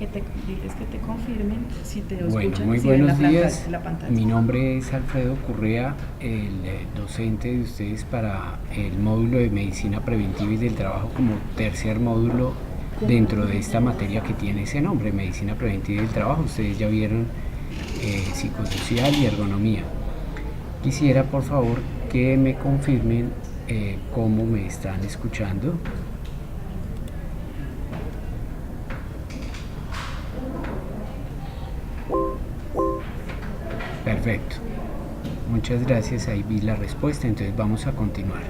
diles que te confirmen si te Bueno, escuchan muy y si ven buenos días. la pantalla. Mi nombre es Alfredo Correa, el docente de ustedes para el módulo de Medicina Preventiva y del Trabajo como tercer módulo dentro de esta materia que tiene ese nombre, Medicina Preventiva y del Trabajo. Ustedes ya vieron psicosocial y ergonomía. Quisiera, por favor, que me confirmen cómo me están escuchando. Perfecto. Muchas gracias, ahí vi la respuesta, entonces vamos a continuar.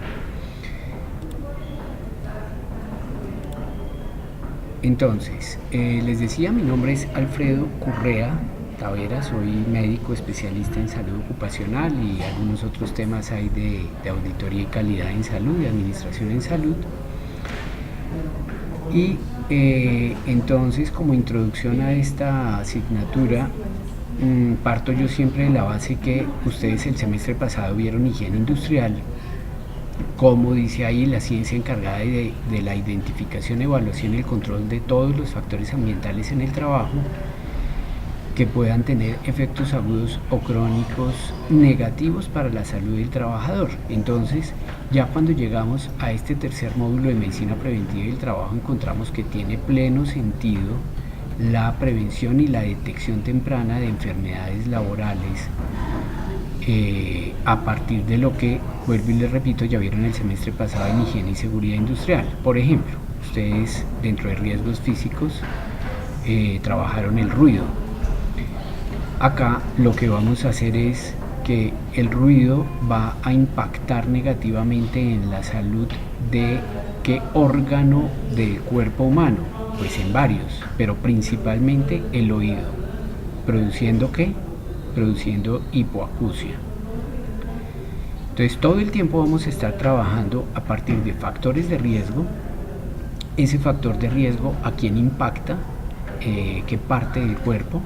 Entonces, les decía, mi nombre es Alfredo Correa Tavera, soy médico especialista en salud ocupacional y algunos otros temas hay de auditoría y calidad en salud, de administración en salud. Y entonces, como introducción a esta asignatura, parto yo siempre de la base que ustedes el semestre pasado vieron higiene industrial, como dice ahí, la ciencia encargada de la identificación, evaluación y el control de todos los factores ambientales en el trabajo que puedan tener efectos agudos o crónicos negativos para la salud del trabajador. Entonces, ya cuando llegamos a este tercer módulo de medicina preventiva del trabajo, encontramos que tiene pleno sentido la prevención y la detección temprana de enfermedades laborales, a partir de lo que, vuelvo y les repito, ya vieron el semestre pasado en higiene y seguridad industrial. Por ejemplo, ustedes dentro de riesgos físicos trabajaron el ruido. Acá lo que vamos a hacer es que el ruido va a impactar negativamente en la salud de qué órgano del cuerpo humano, pues en varios, pero principalmente el oído. ¿Produciendo qué? Produciendo hipoacusia. Entonces todo el tiempo vamos a estar trabajando a partir de factores de riesgo. Ese factor de riesgo, ¿a quién impacta? ¿Qué parte del cuerpo?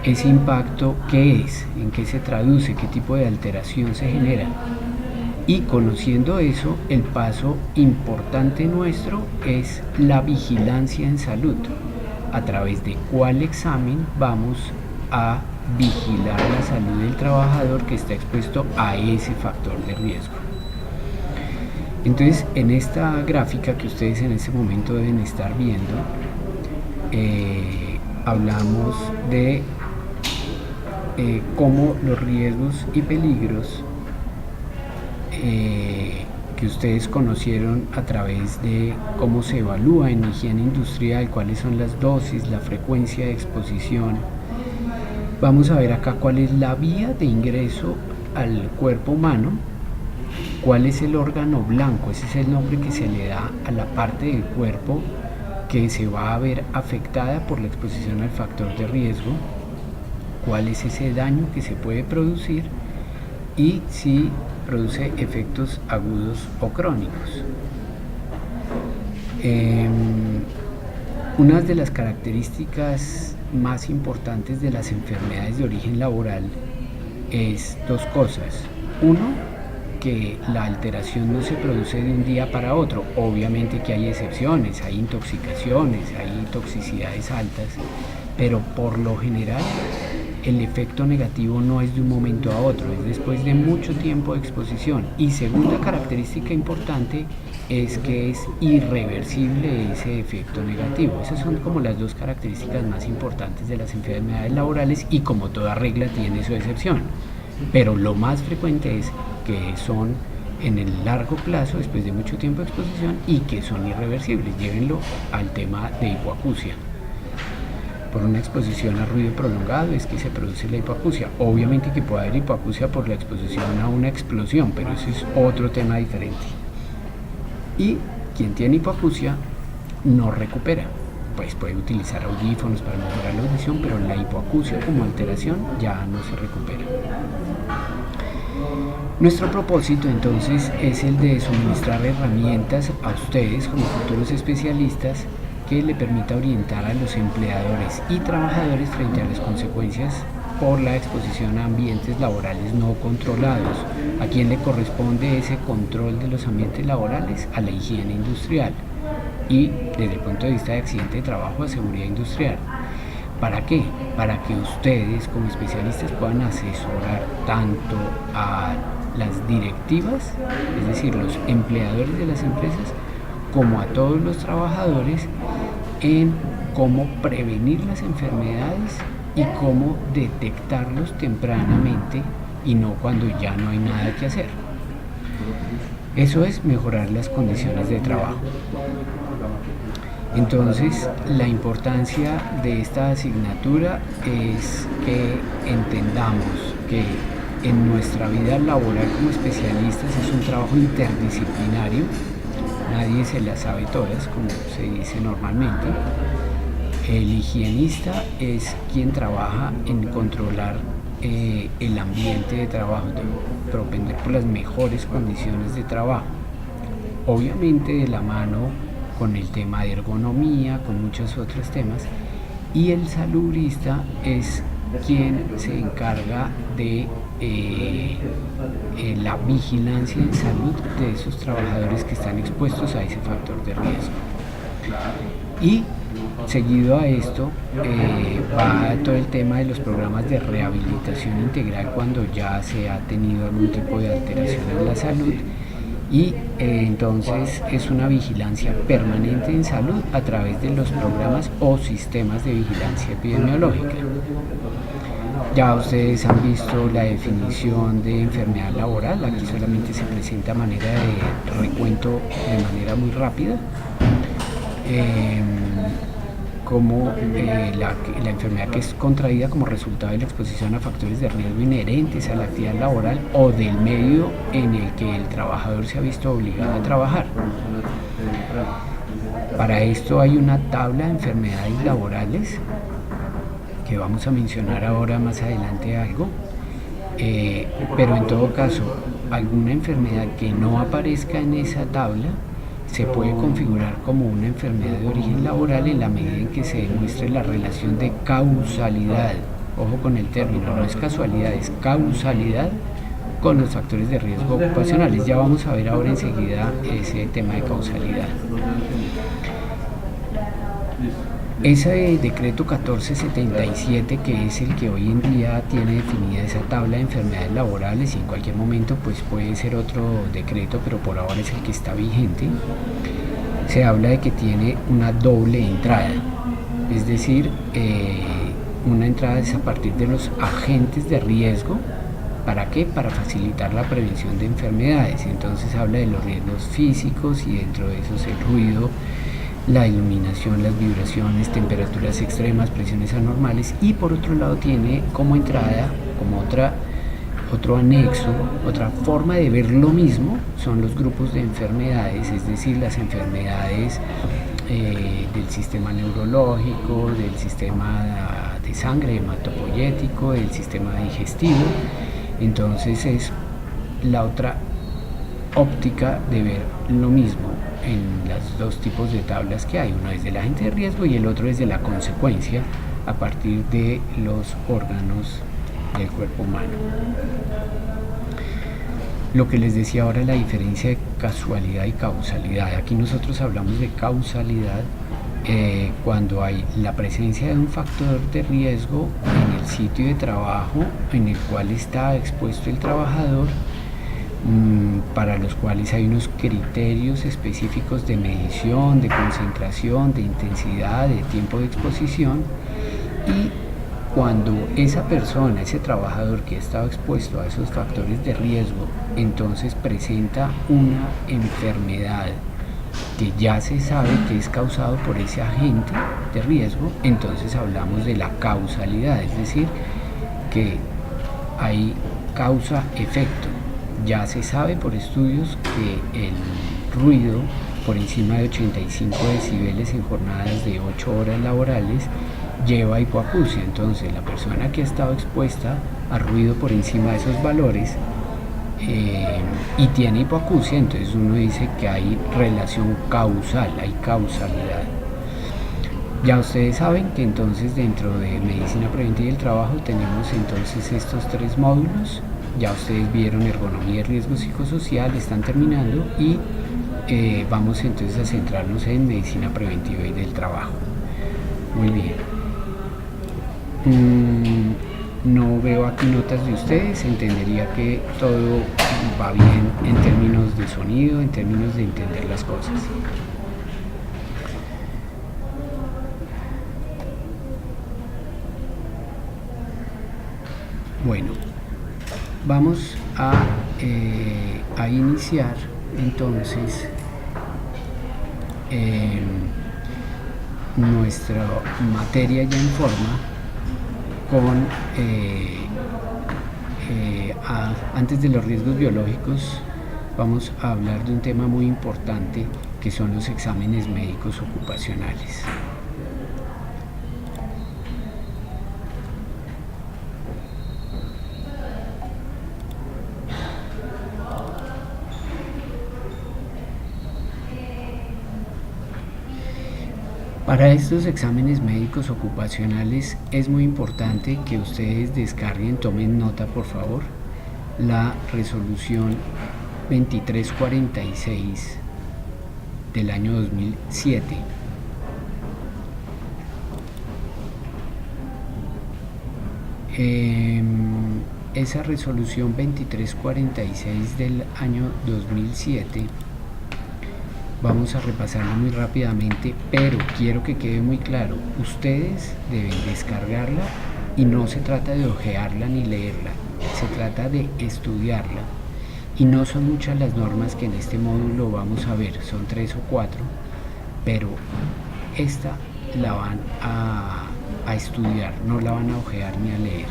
Ese impacto, ¿qué es? ¿En qué se traduce? ¿Qué tipo de alteración se genera? Y conociendo eso, el paso importante nuestro es la vigilancia en salud. A través de cuál examen vamos a vigilar la salud del trabajador que está expuesto a ese factor de riesgo. Entonces, en esta gráfica que ustedes en este momento deben estar viendo, hablamos de cómo los riesgos y peligros que ustedes conocieron a través de cómo se evalúa en higiene industrial, cuáles son las dosis, la frecuencia de exposición. Vamos a ver acá cuál es la vía de ingreso al cuerpo humano, cuál es el órgano blanco, ese es el nombre que se le da a la parte del cuerpo que se va a ver afectada por la exposición al factor de riesgo, cuál es ese daño que se puede producir y si produce efectos agudos o crónicos. Una de las características más importantes de las enfermedades de origen laboral es dos cosas. Uno, que la alteración no se produce de un día para otro. Obviamente que hay excepciones, hay intoxicaciones, hay toxicidades altas, pero por lo general el efecto negativo no es de un momento a otro, es después de mucho tiempo de exposición. Y segunda característica importante es que es irreversible ese efecto negativo. Esas son como las dos características más importantes de las enfermedades laborales y como toda regla tiene su excepción. Pero lo más frecuente es que son en el largo plazo, después de mucho tiempo de exposición, y que son irreversibles. Llévenlo al tema de hipoacusia. Por una exposición a ruido prolongado es que se produce la hipoacusia. Obviamente que puede haber hipoacusia por la exposición a una explosión, pero ese es otro tema diferente. Y quien tiene hipoacusia no recupera. Pues puede utilizar audífonos para mejorar la audición, pero la hipoacusia como alteración ya no se recupera. Nuestro propósito entonces es el de suministrar herramientas a ustedes como futuros especialistas que le permita orientar a los empleadores y trabajadores frente a las consecuencias por la exposición a ambientes laborales no controlados. ¿A quién le corresponde ese control de los ambientes laborales? A la higiene industrial. y desde el punto de vista de accidente de trabajo a seguridad industrial. ¿Para qué? Para que ustedes como especialistas puedan asesorar tanto a las directivas, es decir, los empleadores de las empresas, como a todos los trabajadores en cómo prevenir las enfermedades y cómo detectarlos tempranamente y no cuando ya no hay nada que hacer. Eso es mejorar las condiciones de trabajo. Entonces, la importancia de esta asignatura es que entendamos que en nuestra vida laboral como especialistas es un trabajo interdisciplinario, nadie se las sabe todas, como se dice normalmente. El higienista es quien trabaja en controlar el ambiente de trabajo, de propender por las mejores condiciones de trabajo, obviamente de la mano con el tema de ergonomía, con muchos otros temas, y el salubrista es quien se encarga de la vigilancia en salud de esos trabajadores que están expuestos a ese factor de riesgo. Y seguido a esto va todo el tema de los programas de rehabilitación integral cuando ya se ha tenido algún tipo de alteración en la salud, y entonces es una vigilancia permanente en salud a través de los programas o sistemas de vigilancia epidemiológica. Ya ustedes han visto la definición de enfermedad laboral, aquí solamente se presenta a manera de recuento de manera muy rápida, como la enfermedad que es contraída como resultado de la exposición a factores de riesgo inherentes a la actividad laboral o del medio en el que el trabajador se ha visto obligado a trabajar. Para esto hay una tabla de enfermedades laborales que vamos a mencionar ahora más adelante algo, pero en todo caso alguna enfermedad que no aparezca en esa tabla se puede configurar como una enfermedad de origen laboral en la medida en que se demuestre la relación de causalidad, ojo con el término, no es casualidad, es causalidad con los factores de riesgo ocupacionales. Ya vamos a ver ahora enseguida ese tema de causalidad. Ese decreto 1477, que es el que hoy en día tiene definida esa tabla de enfermedades laborales, y en cualquier momento pues puede ser otro decreto, pero por ahora es el que está vigente, se habla de que tiene una doble entrada, es decir, una entrada es a partir de los agentes de riesgo. ¿Para qué? Para facilitar la prevención de enfermedades. Entonces habla de los riesgos físicos y dentro de esos el ruido, la iluminación, las vibraciones, temperaturas extremas, presiones anormales, y por otro lado tiene como entrada, como otro anexo, otra forma de ver lo mismo, son los grupos de enfermedades, es decir, las enfermedades del sistema neurológico, del sistema de sangre hematopoyético, del sistema digestivo. Entonces es la otra óptica de ver lo mismo en los dos tipos de tablas que hay, uno es del agente de riesgo y el otro es de la consecuencia a partir de los órganos del cuerpo humano. Lo que les decía ahora, la diferencia de casualidad y causalidad. Aquí nosotros hablamos de causalidad cuando hay la presencia de un factor de riesgo en el sitio de trabajo en el cual está expuesto el trabajador, para los cuales hay unos criterios específicos de medición, de concentración, de intensidad, de tiempo de exposición, y cuando esa persona, ese trabajador que ha estado expuesto a esos factores de riesgo, entonces presenta una enfermedad que ya se sabe que es causado por ese agente de riesgo, entonces hablamos de la causalidad, es decir, que hay causa-efecto. Ya se sabe por estudios que el ruido por encima de 85 decibeles en jornadas de 8 horas laborales lleva a hipoacusia. Entonces la persona que ha estado expuesta a ruido por encima de esos valores y tiene hipoacusia, entonces uno dice que hay relación causal, hay causalidad. Ya ustedes saben que entonces dentro de medicina preventiva del trabajo tenemos entonces estos 3 módulos. Ya ustedes vieron ergonomía y riesgo psicosocial, están terminando, y vamos entonces a centrarnos en medicina preventiva y del trabajo. Muy bien. No veo aquí notas de ustedes, entendería que todo va bien en términos de sonido, en términos de entender las cosas. Bueno, vamos a iniciar entonces nuestra materia ya en forma con antes de los riesgos biológicos. Vamos a hablar de un tema muy importante que son los exámenes médicos ocupacionales. Para estos exámenes médicos ocupacionales es muy importante que ustedes descarguen, tomen nota por favor, la resolución 2346 del año 2007. Esa resolución 2346 del año 2007 vamos a repasarla muy rápidamente, pero quiero que quede muy claro, ustedes deben descargarla y no se trata de ojearla ni leerla, se trata de estudiarla. Y no son muchas las normas que en este módulo vamos a ver, son 3 o 4, pero esta la van a estudiar, no la van a ojear ni a leer.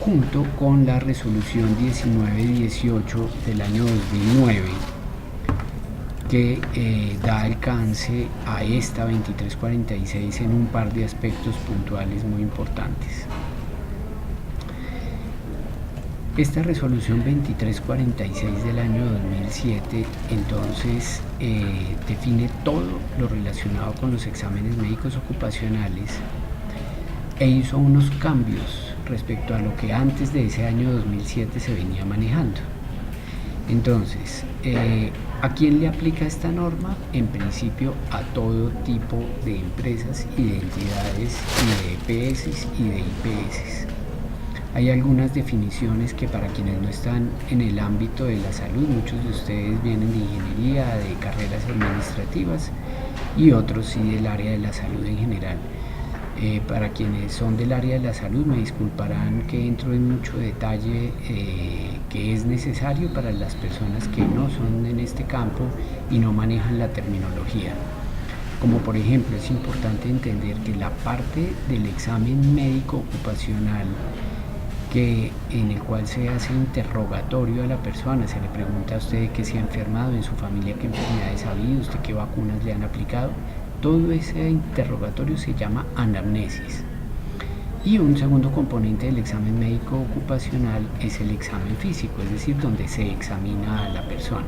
Junto con la resolución 1918 del año 2009, que da alcance a esta 2346 en un par de aspectos puntuales muy importantes. Esta resolución 2346 del año 2007 entonces define todo lo relacionado con los exámenes médicos ocupacionales e hizo unos cambios respecto a lo que antes de ese año 2007 se venía manejando. Entonces, ¿a quién le aplica esta norma? En principio a todo tipo de empresas y de entidades y de EPS y de IPS. Hay algunas definiciones que para quienes no están en el ámbito de la salud, muchos de ustedes vienen de ingeniería, de carreras administrativas y otros sí del área de la salud en general. Para quienes son del área de la salud me disculparán que entro en mucho detalle que es necesario para las personas que no son en este campo y no manejan la terminología. Como por ejemplo es importante entender que la parte del examen médico ocupacional en el cual se hace interrogatorio a la persona, se le pregunta a usted qué se ha enfermado en su familia, qué enfermedades ha habido, usted qué vacunas le han aplicado. Todo ese interrogatorio se llama anamnesis. Y un segundo componente del examen médico ocupacional es el examen físico, es decir, donde se examina a la persona.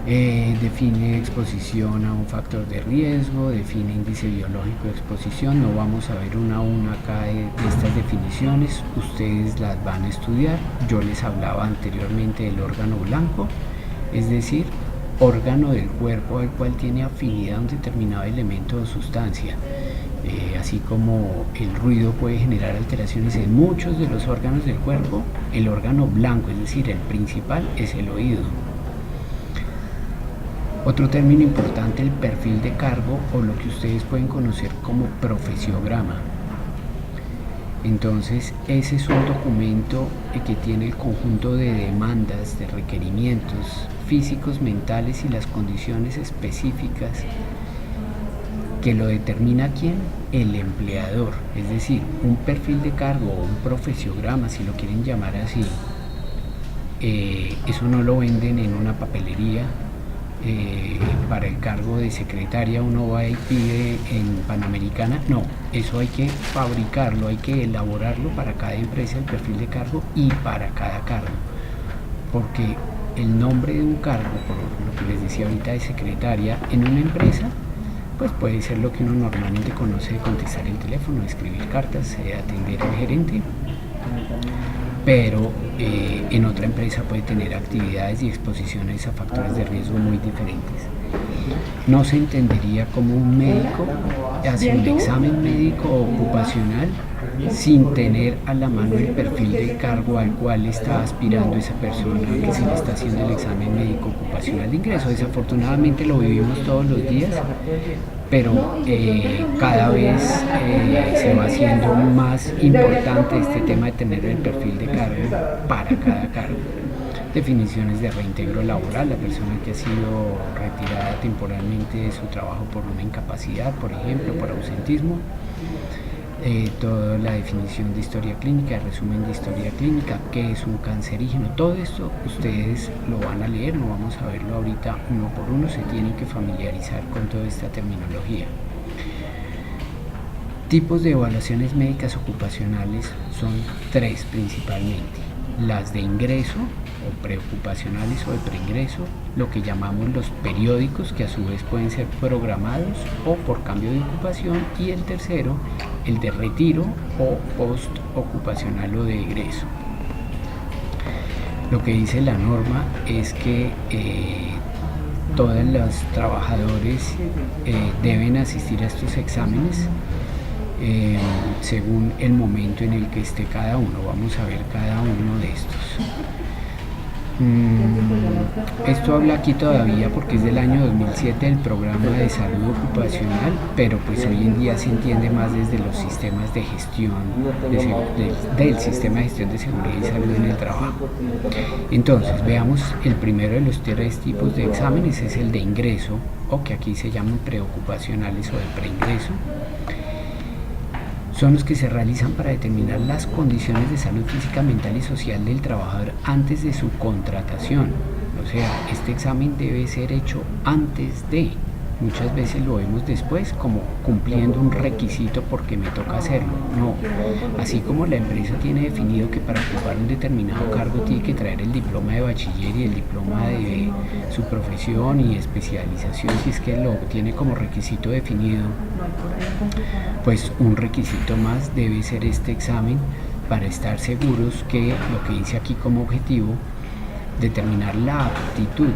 Define exposición a un factor de riesgo, define índice biológico de exposición. No vamos a ver una a una acá de estas definiciones, ustedes las van a estudiar. Yo les hablaba anteriormente del órgano blanco, es decir, órgano del cuerpo al cual tiene afinidad un determinado elemento o sustancia. Así como el ruido puede generar alteraciones en muchos de los órganos del cuerpo, el órgano blanco, es decir, el principal, es el oído. Otro término importante, el perfil de cargo o lo que ustedes pueden conocer como profesiograma. Entonces, ese es un documento que tiene el conjunto de demandas, de requerimientos físicos, mentales y las condiciones específicas que lo determina ¿quién? El empleador. Es decir, un perfil de cargo o un profesiograma, si lo quieren llamar así, eso no lo venden en una papelería. Para el cargo de secretaria uno va y pide en Panamericana, no, eso hay que fabricarlo, hay que elaborarlo para cada empresa, el perfil de cargo y para cada cargo, porque el nombre de un cargo, por lo que les decía ahorita de secretaria en una empresa, pues puede ser lo que uno normalmente conoce de contestar el teléfono, escribir cartas, atender al gerente, pero en otra empresa puede tener actividades y exposiciones a factores de riesgo muy diferentes. No se entendería como un médico hace un examen médico ocupacional sin tener a la mano el perfil del cargo al cual está aspirando esa persona que se le está haciendo el examen médico ocupacional de ingreso. Desafortunadamente lo vivimos todos los días, pero cada vez se va haciendo más importante este tema de tener el perfil de cargo para cada cargo. Definiciones de reintegro laboral, la persona que ha sido retirada temporalmente de su trabajo por una incapacidad, por ejemplo, por ausentismo. Toda la definición de historia clínica, el resumen de historia clínica, qué es un cancerígeno, todo esto ustedes lo van a leer, no vamos a verlo ahorita uno por uno, se tienen que familiarizar con toda esta terminología. Tipos de evaluaciones médicas ocupacionales son 3 principalmente: las de ingreso o preocupacionales o de preingreso, lo que llamamos los periódicos, que a su vez pueden ser programados o por cambio de ocupación, y el tercero, el de retiro o post ocupacional o de egreso. Lo que dice la norma es que todos los trabajadores deben asistir a estos exámenes según el momento en el que esté cada uno. Vamos a ver cada uno de estos. Esto habla aquí todavía porque es del año 2007 el programa de salud ocupacional, pero pues hoy en día se entiende más desde los sistemas de gestión del sistema de gestión de seguridad y salud en el trabajo. Entonces veamos el primero de los 3 tipos de exámenes, es el de ingreso, o que aquí se llaman preocupacionales o de preingreso. Son los que se realizan para determinar las condiciones de salud física, mental y social del trabajador antes de su contratación. O sea, este examen debe ser hecho antes de. Muchas veces lo vemos después como cumpliendo un requisito porque me toca hacerlo. No, así como la empresa tiene definido que para ocupar un determinado cargo tiene que traer el diploma de bachiller y el diploma de su profesión y especialización, si es que lo tiene como requisito definido, pues un requisito más debe ser este examen para estar seguros que lo que dice aquí como objetivo, determinar la aptitud.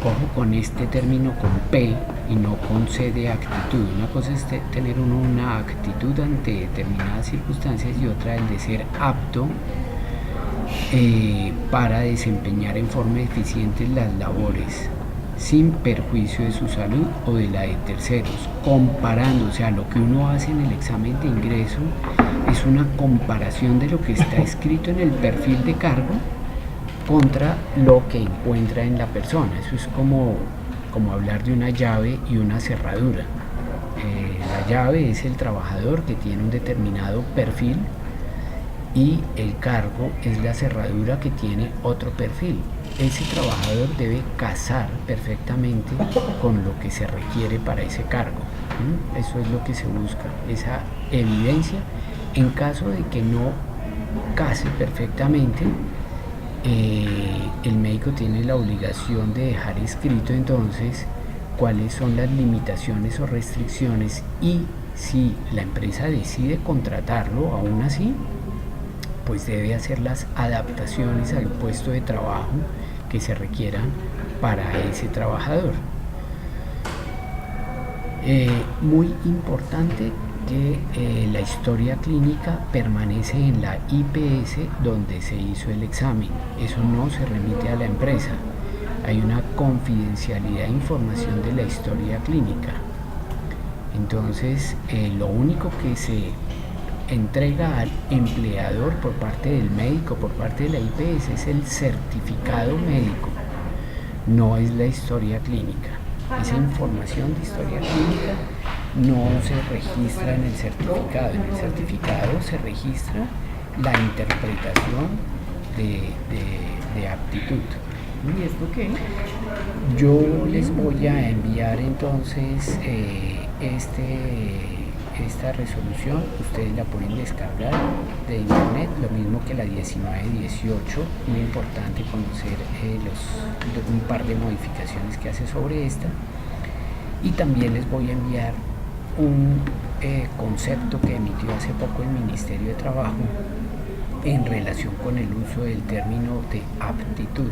Ojo con este término con P y no con C de actitud. Una cosa es tener uno una actitud ante determinadas circunstancias y otra el de ser apto para desempeñar en forma eficiente las labores sin perjuicio de su salud o de la de terceros, comparando. O sea, lo que uno hace en el examen de ingreso es una comparación de lo que está escrito en el perfil de cargo contra lo que encuentra en la persona. Eso es como hablar de una llave y una cerradura. La llave es el trabajador que tiene un determinado perfil y el cargo es la cerradura que tiene otro perfil. Ese trabajador debe casar perfectamente con lo que se requiere para ese cargo. Eso es lo que se busca, esa evidencia. En caso de que no case perfectamente, el médico tiene la obligación de dejar escrito entonces cuáles son las limitaciones o restricciones, y si la empresa decide contratarlo aún así, pues debe hacer las adaptaciones al puesto de trabajo que se requieran para ese trabajador. Muy importante que la historia clínica permanece en la IPS donde se hizo el examen. Eso no se remite a la empresa. Hay una confidencialidad de información de la historia clínica. Entonces, lo único que se entrega al empleador por parte del médico, por parte de la IPS, es el certificado médico, no es la historia clínica. Esa información de historia clínica no se registra en el certificado. En el certificado se registra la interpretación de aptitud. ¿Y esto qué? Yo les voy a enviar entonces esta resolución. Ustedes la pueden descargar de internet, lo mismo que la 1918. Muy importante conocer un par de modificaciones que hace sobre esta. Y también les voy a enviar un concepto que emitió hace poco el Ministerio de Trabajo en relación con el uso del término de aptitud,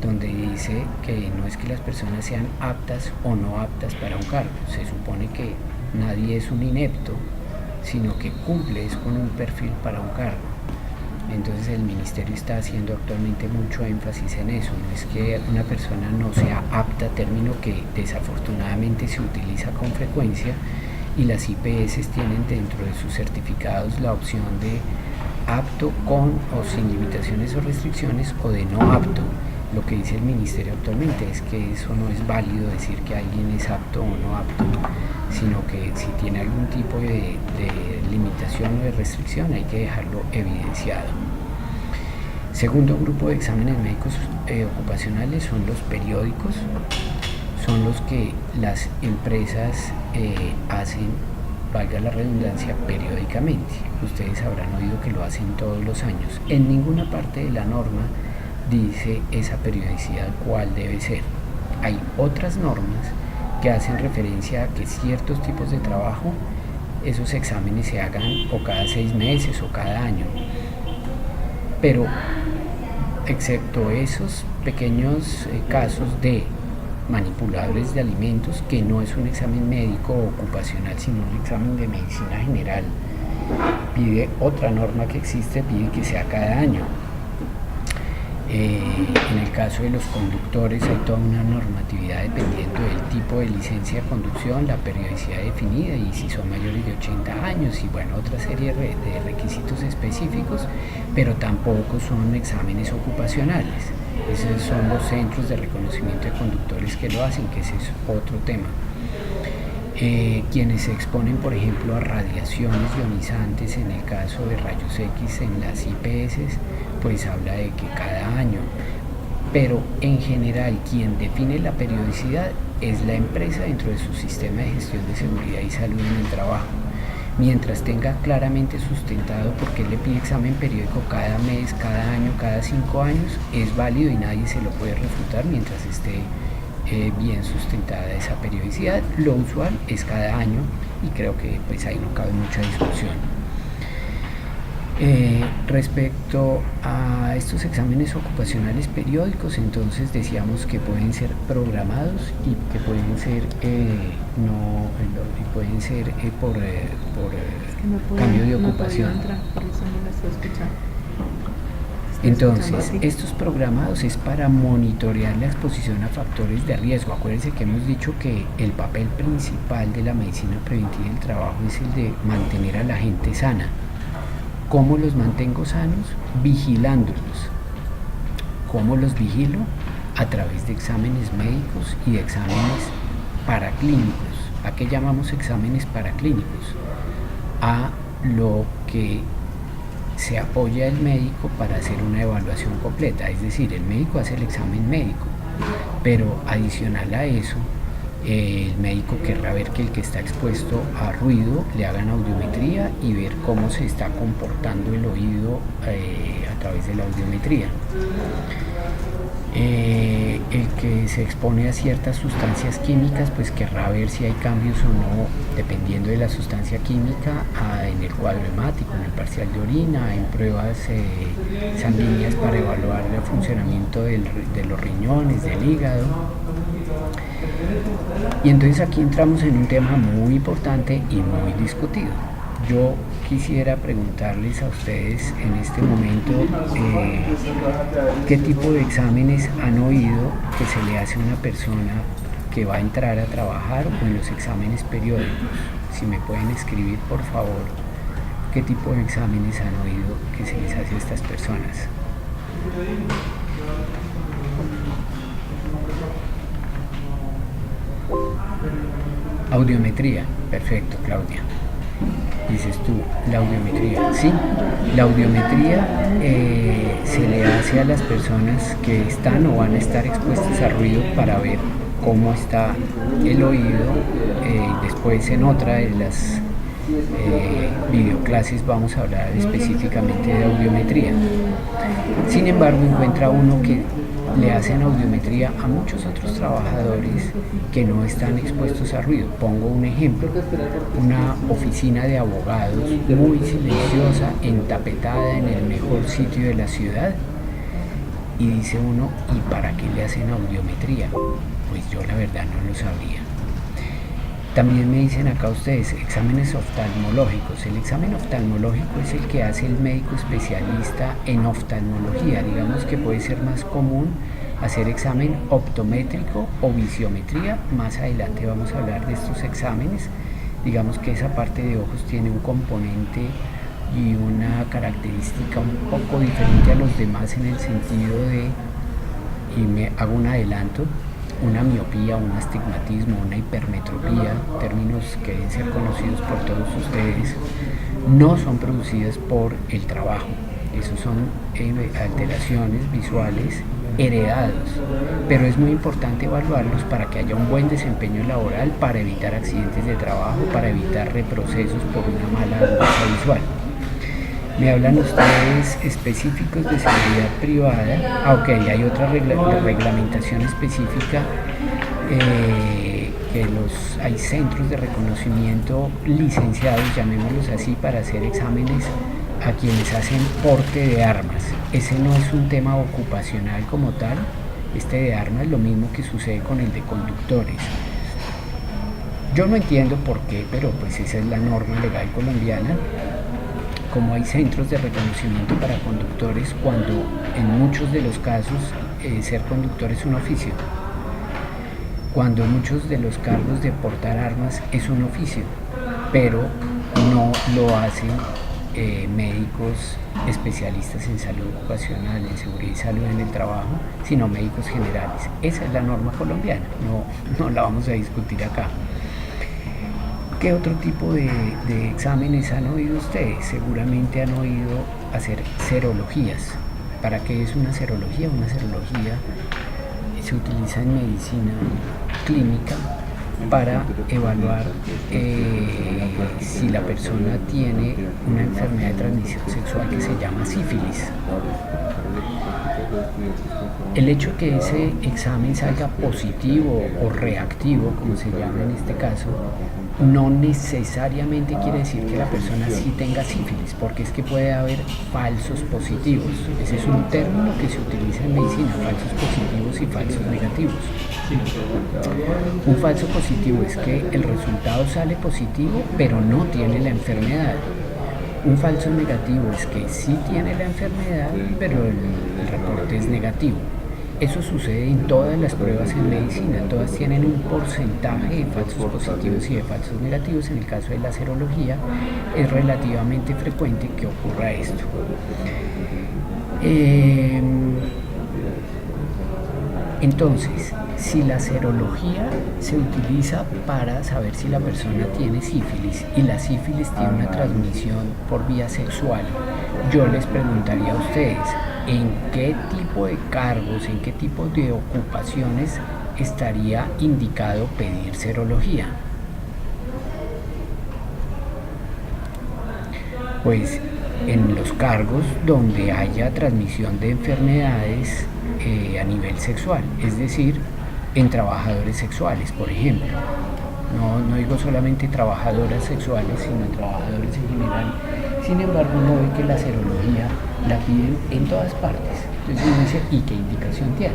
donde dice que no es que las personas sean aptas o no aptas para un cargo. Se supone que nadie es un inepto, sino que cumples con un perfil para un cargo. Entonces el ministerio está haciendo actualmente mucho énfasis en eso. No es que una persona no sea apta, término que desafortunadamente se utiliza con frecuencia, y las IPS tienen dentro de sus certificados la opción de apto con o sin limitaciones o restricciones, o de no apto. Lo que dice el ministerio actualmente es que eso no es válido decir que alguien es apto o no apto, sino que si tiene algún tipo de limitación o de restricción hay que dejarlo evidenciado. Segundo grupo de exámenes médicos ocupacionales son los periódicos. Son los que las empresas hacen, valga la redundancia, periódicamente. Ustedes habrán oído que lo hacen todos los años. En ninguna parte de la norma dice esa periodicidad cuál debe ser. Hay otras normas que hacen referencia a que ciertos tipos de trabajo, esos exámenes se hagan o cada 6 meses o cada año. Pero excepto esos pequeños casos de manipuladores de alimentos, que no es un examen médico o ocupacional, sino un examen de medicina general, pide otra norma que existe, pide que sea cada año. En el caso de los conductores hay toda una normatividad dependiendo del tipo de licencia de conducción, la periodicidad definida y si son mayores de 80 años y bueno, otra serie de requisitos específicos, pero tampoco son exámenes ocupacionales. Esos son los centros de reconocimiento de conductores que lo hacen, que ese es otro tema. Quienes se exponen, por ejemplo, a radiaciones ionizantes, en el caso de rayos X en las IPS, pues habla de que cada año. Pero en general, quien define la periodicidad es la empresa dentro de su sistema de gestión de seguridad y salud en el trabajo. Mientras tenga claramente sustentado por qué le pide examen periódico cada mes, cada año, cada 5 años, es válido y nadie se lo puede refutar mientras esté bien sustentada esa periodicidad. Lo usual es cada año y creo que pues ahí no cabe mucha discusión. Respecto a estos exámenes ocupacionales periódicos, entonces decíamos que pueden ser programados y que pueden ser por cambio de ocupación. Entonces, estos programados es para monitorear la exposición a factores de riesgo. Acuérdense que hemos dicho que el papel principal de la medicina preventiva del trabajo es el de mantener a la gente sana. ¿Cómo los mantengo sanos? Vigilándolos. ¿Cómo los vigilo? A través de exámenes médicos y de exámenes paraclínicos. ¿A qué llamamos exámenes paraclínicos? A lo que se apoya el médico para hacer una evaluación completa, es decir, el médico hace el examen médico, pero adicional a eso, el médico querrá ver que el que está expuesto a ruido le hagan audiometría y ver cómo se está comportando el oído a través de la audiometría. El que se expone a ciertas sustancias químicas pues querrá ver si hay cambios o no dependiendo de la sustancia química en el cuadro hemático, en el parcial de orina, en pruebas sanguíneas para evaluar el funcionamiento de los riñones, del hígado. Y entonces aquí entramos en un tema muy importante y muy discutido. Yo quisiera preguntarles a ustedes en este momento qué tipo de exámenes han oído que se le hace a una persona que va a entrar a trabajar o en los exámenes periódicos. Si me pueden escribir, por favor, qué tipo de exámenes han oído que se les hace a estas personas. Audiometría, perfecto, Claudia. Dices tú, la audiometría. Sí, la audiometría se le hace a las personas que están o van a estar expuestas a ruido para ver cómo está el oído. Después en otra de las videoclases vamos a hablar específicamente de audiometría. Sin embargo, encuentra uno que le hacen audiometría a muchos otros trabajadores que no están expuestos a ruido. Pongo un ejemplo, una oficina de abogados muy silenciosa, entapetada en el mejor sitio de la ciudad, y dice uno, ¿y para qué le hacen audiometría? Pues yo la verdad no lo sabría. También me dicen acá ustedes, exámenes oftalmológicos. El examen oftalmológico es el que hace el médico especialista en oftalmología. Digamos que puede ser más común hacer examen optométrico o visiometría. Más adelante vamos a hablar de estos exámenes. Digamos que esa parte de ojos tiene un componente y una característica un poco diferente a los demás en el sentido de, y me hago un adelanto, una miopía, un astigmatismo, una hipermetropía, términos que deben ser conocidos por todos ustedes, no son producidas por el trabajo. Esos son alteraciones visuales heredados, pero es muy importante evaluarlos para que haya un buen desempeño laboral, para evitar accidentes de trabajo, para evitar reprocesos por una mala vergüenza visual. Me hablan ustedes específicos de seguridad privada. Ok, hay otra reglamentación específica, hay centros de reconocimiento licenciados, llamémoslos así, para hacer exámenes a quienes hacen porte de armas. Ese no es un tema ocupacional como tal. Este de armas, lo mismo que sucede con el de conductores. Yo no entiendo por qué, pero pues esa es la norma legal colombiana. Como hay centros de reconocimiento para conductores, cuando en muchos de los casos ser conductor es un oficio, cuando en muchos de los cargos de portar armas es un oficio, pero no lo hacen médicos especialistas en salud ocupacional, en seguridad y salud en el trabajo, sino médicos generales. Esa es la norma colombiana, no la vamos a discutir acá. ¿Qué otro tipo de exámenes han oído ustedes? Seguramente han oído hacer serologías. ¿Para qué es una serología? Una serología se utiliza en medicina clínica para evaluar si la persona tiene una enfermedad de transmisión sexual que se llama sífilis. El hecho que ese examen salga positivo o reactivo, como se llama en este caso, no necesariamente quiere decir que la persona sí tenga sífilis, porque es que puede haber falsos positivos. Ese es un término que se utiliza en medicina, falsos positivos y falsos negativos. Un falso positivo es que el resultado sale positivo, pero no tiene la enfermedad. Un falso negativo es que sí tiene la enfermedad, pero el reporte es negativo. Eso sucede en todas las pruebas en medicina, todas tienen un porcentaje de falsos positivos y de falsos negativos. En el caso de la serología es relativamente frecuente que ocurra esto. Entonces, si la serología se utiliza para saber si la persona tiene sífilis y la sífilis tiene una transmisión por vía sexual, yo les preguntaría a ustedes, ¿en qué tipo de cargos, en qué tipo de ocupaciones estaría indicado pedir serología? Pues en los cargos donde haya transmisión de enfermedades a nivel sexual, es decir, en trabajadores sexuales, por ejemplo. No digo solamente trabajadoras sexuales, sino trabajadores en general. Sin embargo, uno ve que la serología la piden en todas partes. Entonces uno dice, ¿y qué indicación tiene?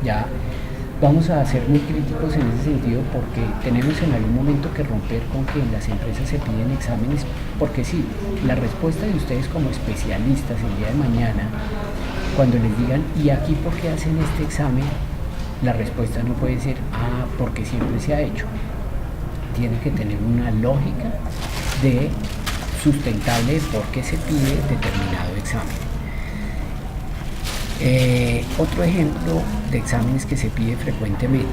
Ya vamos a ser muy críticos en ese sentido, porque tenemos en algún momento que romper con que en las empresas se piden exámenes, porque sí, la respuesta de ustedes como especialistas el día de mañana, cuando les digan, ¿y aquí por qué hacen este examen? La respuesta no puede ser, porque siempre se ha hecho. Tiene que tener una lógica de sustentable de por qué se pide determinado examen. Otro ejemplo de exámenes que se pide frecuentemente,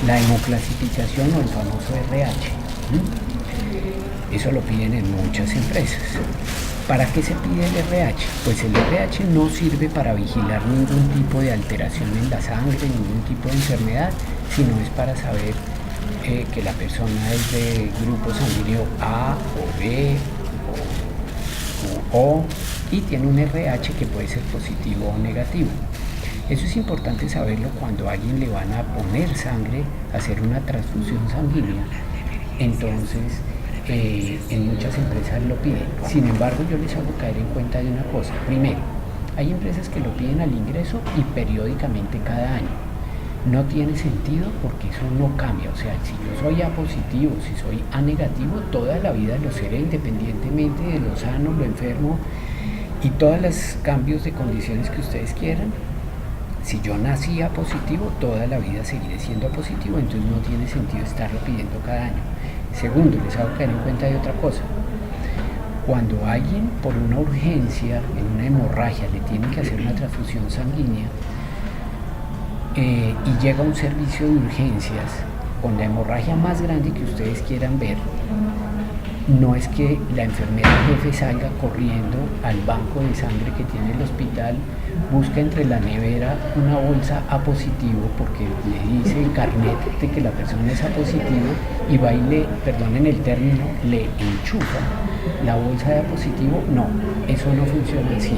la hemoclasificación o el famoso RH. Eso lo piden en muchas empresas. ¿Para qué se pide el RH? Pues el RH no sirve para vigilar ningún tipo de alteración en la sangre, ningún tipo de enfermedad, sino es para saber que la persona es de grupo sanguíneo A o B o O y tiene un RH que puede ser positivo o negativo. Eso es importante saberlo cuando a alguien le van a poner sangre, hacer una transfusión sanguínea. Entonces, en muchas empresas lo piden. Sin embargo, yo les hago caer en cuenta de una cosa. Primero, hay empresas que lo piden al ingreso y periódicamente cada año. No tiene sentido porque eso no cambia. O sea, si yo soy A positivo, si soy A negativo, toda la vida lo seré independientemente de lo sano, lo enfermo y todos los cambios de condiciones que ustedes quieran. Si yo nací A positivo, toda la vida seguiré siendo A positivo, entonces no tiene sentido estarlo pidiendo cada año. Segundo, les hago caer en cuenta de otra cosa. Cuando alguien por una urgencia, en una hemorragia, le tiene que hacer una transfusión sanguínea y llega a un servicio de urgencias con la hemorragia más grande que ustedes quieran ver, no es que la enfermera jefe salga corriendo al banco de sangre que tiene el hospital, busca entre la nevera una bolsa A positivo porque le dice el carnet de que la persona es A positivo y va y le, perdonen el término, le enchufa la bolsa de A positivo. No, eso no funciona así.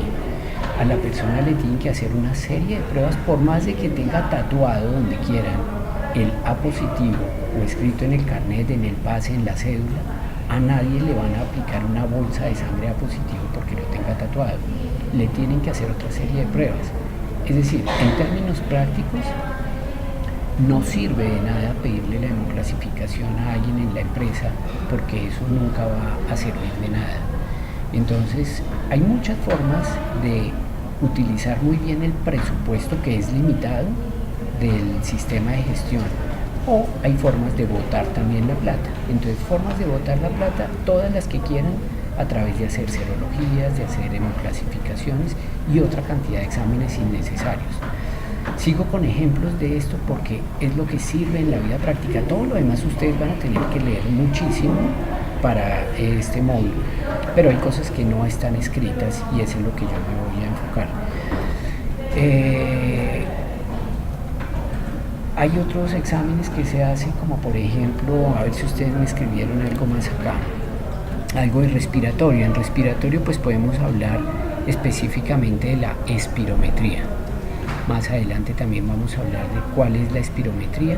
A la persona le tienen que hacer una serie de pruebas, por más de que tenga tatuado donde quieran el A positivo o escrito en el carnet, en el pase, en la cédula. A nadie le van a aplicar una bolsa de sangre A positivo porque lo tenga tatuado. Le tienen que hacer otra serie de pruebas. Es decir, en términos prácticos, no sirve de nada pedirle la hemoclasificación a alguien en la empresa porque eso nunca va a servir de nada. Entonces, hay muchas formas de utilizar muy bien el presupuesto que es limitado del sistema de gestión. O hay formas de botar también la plata. Entonces, formas de botar la plata, todas las que quieran, a través de hacer serologías, de hacer hemoclasificaciones y otra cantidad de exámenes innecesarios. Sigo con ejemplos de esto porque es lo que sirve en la vida práctica. Todo lo demás ustedes van a tener que leer muchísimo para este módulo, pero hay cosas que no están escritas y eso es lo que yo me voy a enfocar. Hay otros exámenes que se hacen, como por ejemplo, a ver si ustedes me escribieron algo más acá, algo de respiratorio. En respiratorio pues podemos hablar específicamente de la espirometría. Más adelante también vamos a hablar de cuál es la espirometría,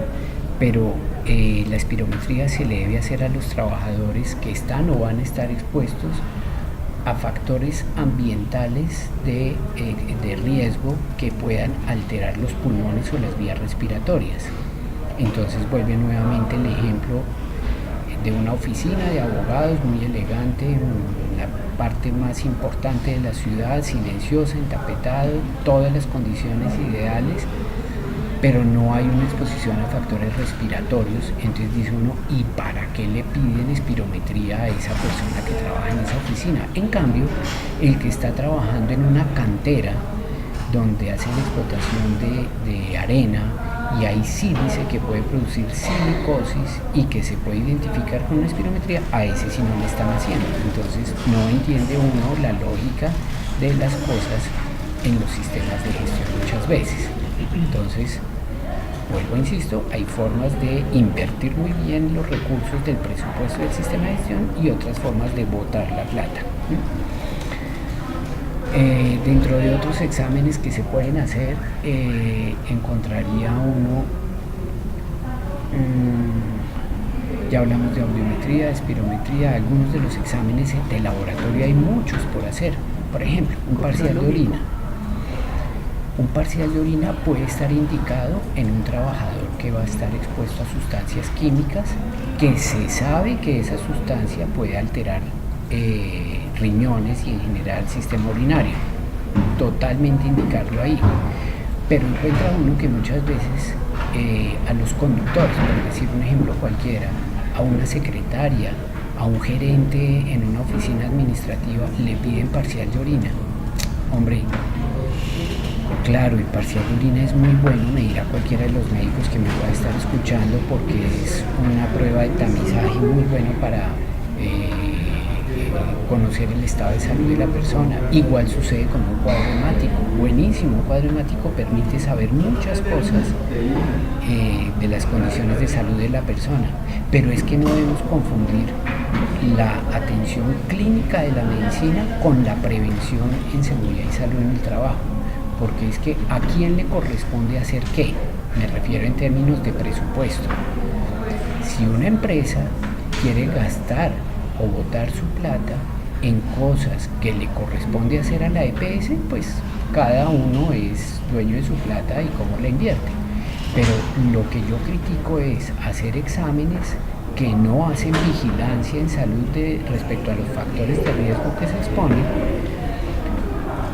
pero la espirometría se le debe hacer a los trabajadores que están o van a estar expuestos a factores ambientales de riesgo que puedan alterar los pulmones o las vías respiratorias. Entonces vuelve nuevamente el ejemplo de una oficina de abogados muy elegante, en la parte más importante de la ciudad, silenciosa, entapetado, todas las condiciones ideales, pero no hay una exposición a factores respiratorios. Entonces dice uno, ¿y para qué le piden espirometría a esa persona que trabaja en esa oficina? En cambio, el que está trabajando en una cantera donde hacen explotación de arena, y ahí sí dice que puede producir silicosis y que se puede identificar con una espirometría, a ese sí no le están haciendo. Entonces no entiende uno la lógica de las cosas en los sistemas de gestión muchas veces. Entonces, vuelvo, insisto, hay formas de invertir muy bien los recursos del presupuesto del sistema de gestión y otras formas de botar la plata. Dentro de otros exámenes que se pueden hacer, encontraría uno, ya hablamos de audiometría, espirometría, algunos de los exámenes de laboratorio hay muchos por hacer. Por ejemplo, un parcial de orina. Un parcial de orina puede estar indicado en un trabajador que va a estar expuesto a sustancias químicas, que se sabe que esa sustancia puede alterar riñones y en general el sistema urinario. Totalmente indicarlo ahí. Pero encuentra uno que muchas veces a los conductores, por decir un ejemplo cualquiera, a una secretaria, a un gerente en una oficina administrativa, le piden parcial de orina. Hombre, claro, el parcial de orina es muy bueno, me dirá cualquiera de los médicos que me pueda estar escuchando, porque es una prueba de tamizaje muy bueno para conocer el estado de salud de la persona. Igual sucede con un cuadro hemático, buenísimo. Un cuadro hemático permite saber muchas cosas de las condiciones de salud de la persona, pero es que no debemos confundir la atención clínica de la medicina con la prevención en seguridad y salud en el trabajo, porque es que ¿a quién le corresponde hacer qué? Me refiero en términos de presupuesto. Si una empresa quiere gastar o botar su plata en cosas que le corresponde hacer a la EPS, pues cada uno es dueño de su plata y cómo la invierte. Pero lo que yo critico es hacer exámenes que no hacen vigilancia en salud respecto a los factores de riesgo que se exponen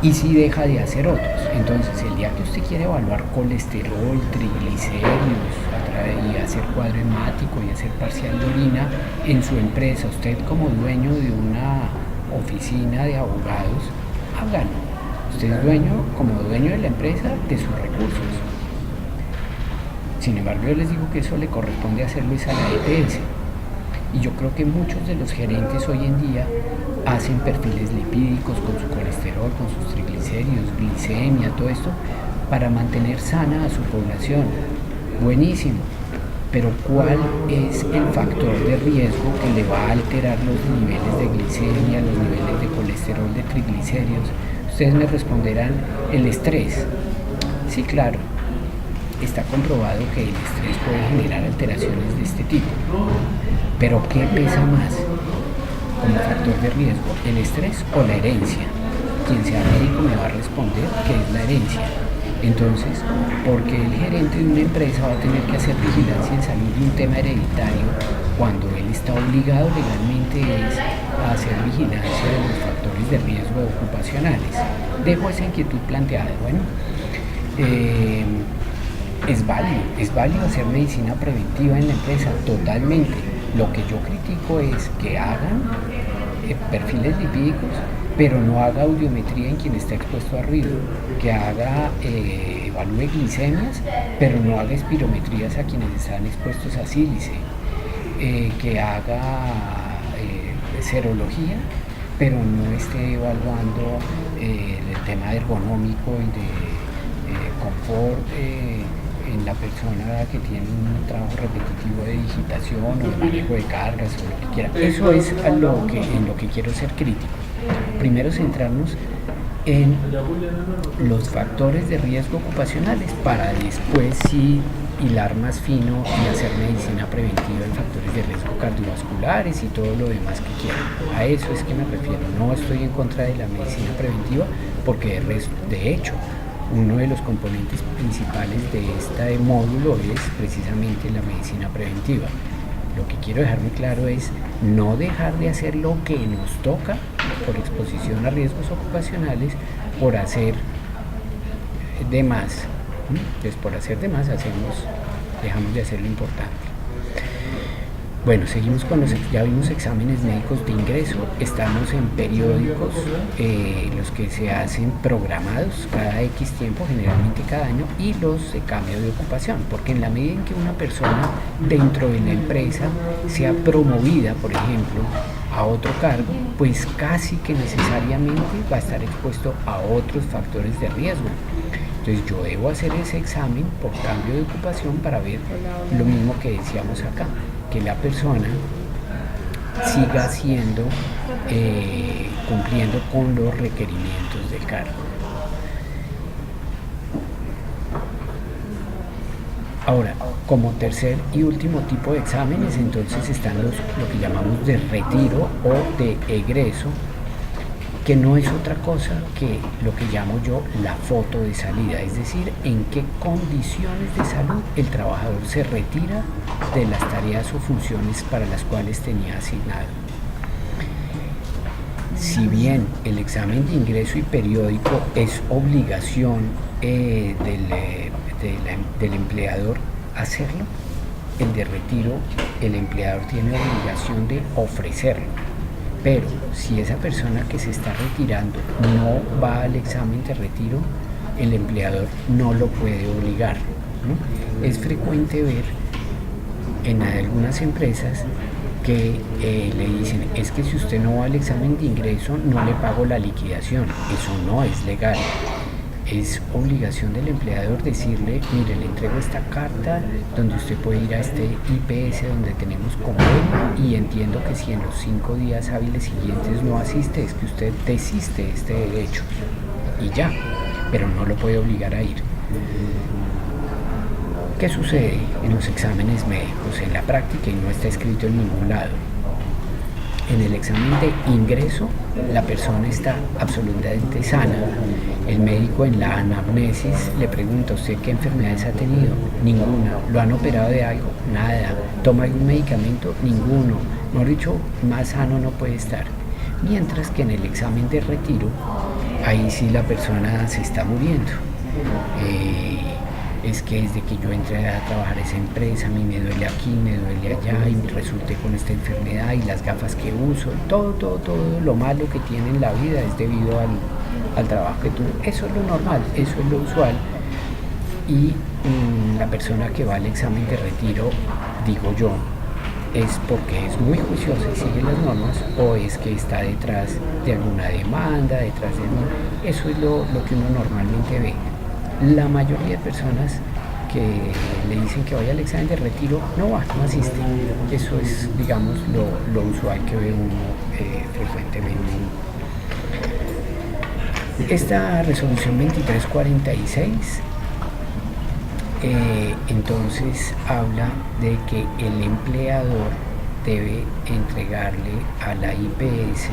y sí deja de hacer otros. Entonces, el día que usted quiere evaluar colesterol, triglicéridos y hacer cuadro hemático y hacer parcial de orina en su empresa, usted como dueño de una oficina de abogados, hágalo. Usted es como dueño de la empresa, de sus recursos. Sin embargo, yo les digo que eso le corresponde hacerlo a la EPS. Y yo creo que muchos de los gerentes hoy en día hacen perfiles lipídicos con su colesterol, con sus triglicéridos, glicemia, todo esto, para mantener sana a su población. Buenísimo. Pero ¿cuál es el factor de riesgo que le va a alterar los niveles de glicemia, los niveles de colesterol, de triglicéridos? Ustedes me responderán, el estrés. Sí, claro. Está comprobado que el estrés puede generar alteraciones de este tipo. Pero ¿qué pesa más como factor de riesgo? ¿El estrés o la herencia? Quien sea médico me va a responder que es la herencia. Entonces, porque el gerente de una empresa va a tener que hacer vigilancia en salud de un tema hereditario cuando él está obligado legalmente a hacer vigilancia de los factores de riesgo ocupacionales? Dejo esa inquietud planteada. Bueno, es válido hacer medicina preventiva en la empresa, totalmente. Lo que yo critico es que hagan perfiles lipídicos, pero no haga audiometría en quien está expuesto a ruido, que evalúe glicemias, pero no haga espirometrías a quienes están expuestos a sílice, que haga serología, pero no esté evaluando el tema ergonómico y de confort en la persona que tiene un trabajo repetitivo de digitación o de manejo de cargas o lo que quiera. Eso es en lo que quiero ser crítico. Primero centrarnos en los factores de riesgo ocupacionales para después sí hilar más fino y hacer medicina preventiva en factores de riesgo cardiovasculares y todo lo demás que quieran. A eso es que me refiero. No estoy en contra de la medicina preventiva porque de hecho uno de los componentes principales de este módulo es precisamente la medicina preventiva. Lo que quiero dejar muy claro es no dejar de hacer lo que nos toca por exposición a riesgos ocupacionales por hacer de más. Entonces, por hacer de más dejamos de hacer lo importante. Bueno, seguimos con ya vimos exámenes médicos de ingreso, estamos en periódicos, los que se hacen programados cada X tiempo, generalmente cada año, y los de cambio de ocupación, porque en la medida en que una persona dentro de la empresa sea promovida, por ejemplo, a otro cargo, pues casi que necesariamente va a estar expuesto a otros factores de riesgo. Entonces yo debo hacer ese examen por cambio de ocupación para ver lo mismo que decíamos acá, que la persona siga cumpliendo con los requerimientos del cargo. Ahora, como tercer y último tipo de exámenes, entonces están lo que llamamos de retiro o de egreso, que no es otra cosa que lo que llamo yo la foto de salida, es decir, en qué condiciones de salud el trabajador se retira de las tareas o funciones para las cuales tenía asignado. Si bien el examen de ingreso y periódico es obligación del empleador hacerlo, el de retiro el empleador tiene obligación de ofrecerlo. Pero si esa persona que se está retirando no va al examen de retiro, el empleador no lo puede obligar, ¿no? Es frecuente ver en algunas empresas que le dicen, es que si usted no va al examen de ingreso, no le pago la liquidación. Eso no es legal. Es obligación del empleador decirle, mire, le entrego esta carta donde usted puede ir a este IPS donde tenemos convenio y entiendo que si en los 5 días hábiles siguientes no asiste, es que usted desiste de este derecho y ya. pero no lo puede obligar a ir. ¿Qué sucede en los exámenes médicos? En la práctica, y no está escrito en ningún lado, en el examen de ingreso la persona está absolutamente sana. El médico en la anamnesis le pregunta: ¿usted qué enfermedades ha tenido? Ninguna. ¿Lo han operado de algo? Nada. ¿Toma algún medicamento? Ninguno. Mejor dicho, más sano no puede estar. Mientras que en el examen de retiro, ahí sí la persona se está muriendo. Es que desde que yo entré a trabajar a esa empresa, a mí me duele aquí, me duele allá, y resulté con esta enfermedad, y las gafas que uso, todo lo malo que tiene en la vida es debido al trabajo que tuve. Eso es lo normal, eso es lo usual. Y la persona que va al examen de retiro, digo yo, es porque es muy juiciosa y sigue las normas, o es que está detrás de alguna demanda, eso es lo que uno normalmente ve. La mayoría de personas que le dicen que vaya al examen de retiro no va, no asiste. Eso es, digamos, lo usual que ve uno frecuentemente. Esta resolución 2346 entonces habla de que el empleador debe entregarle a la IPS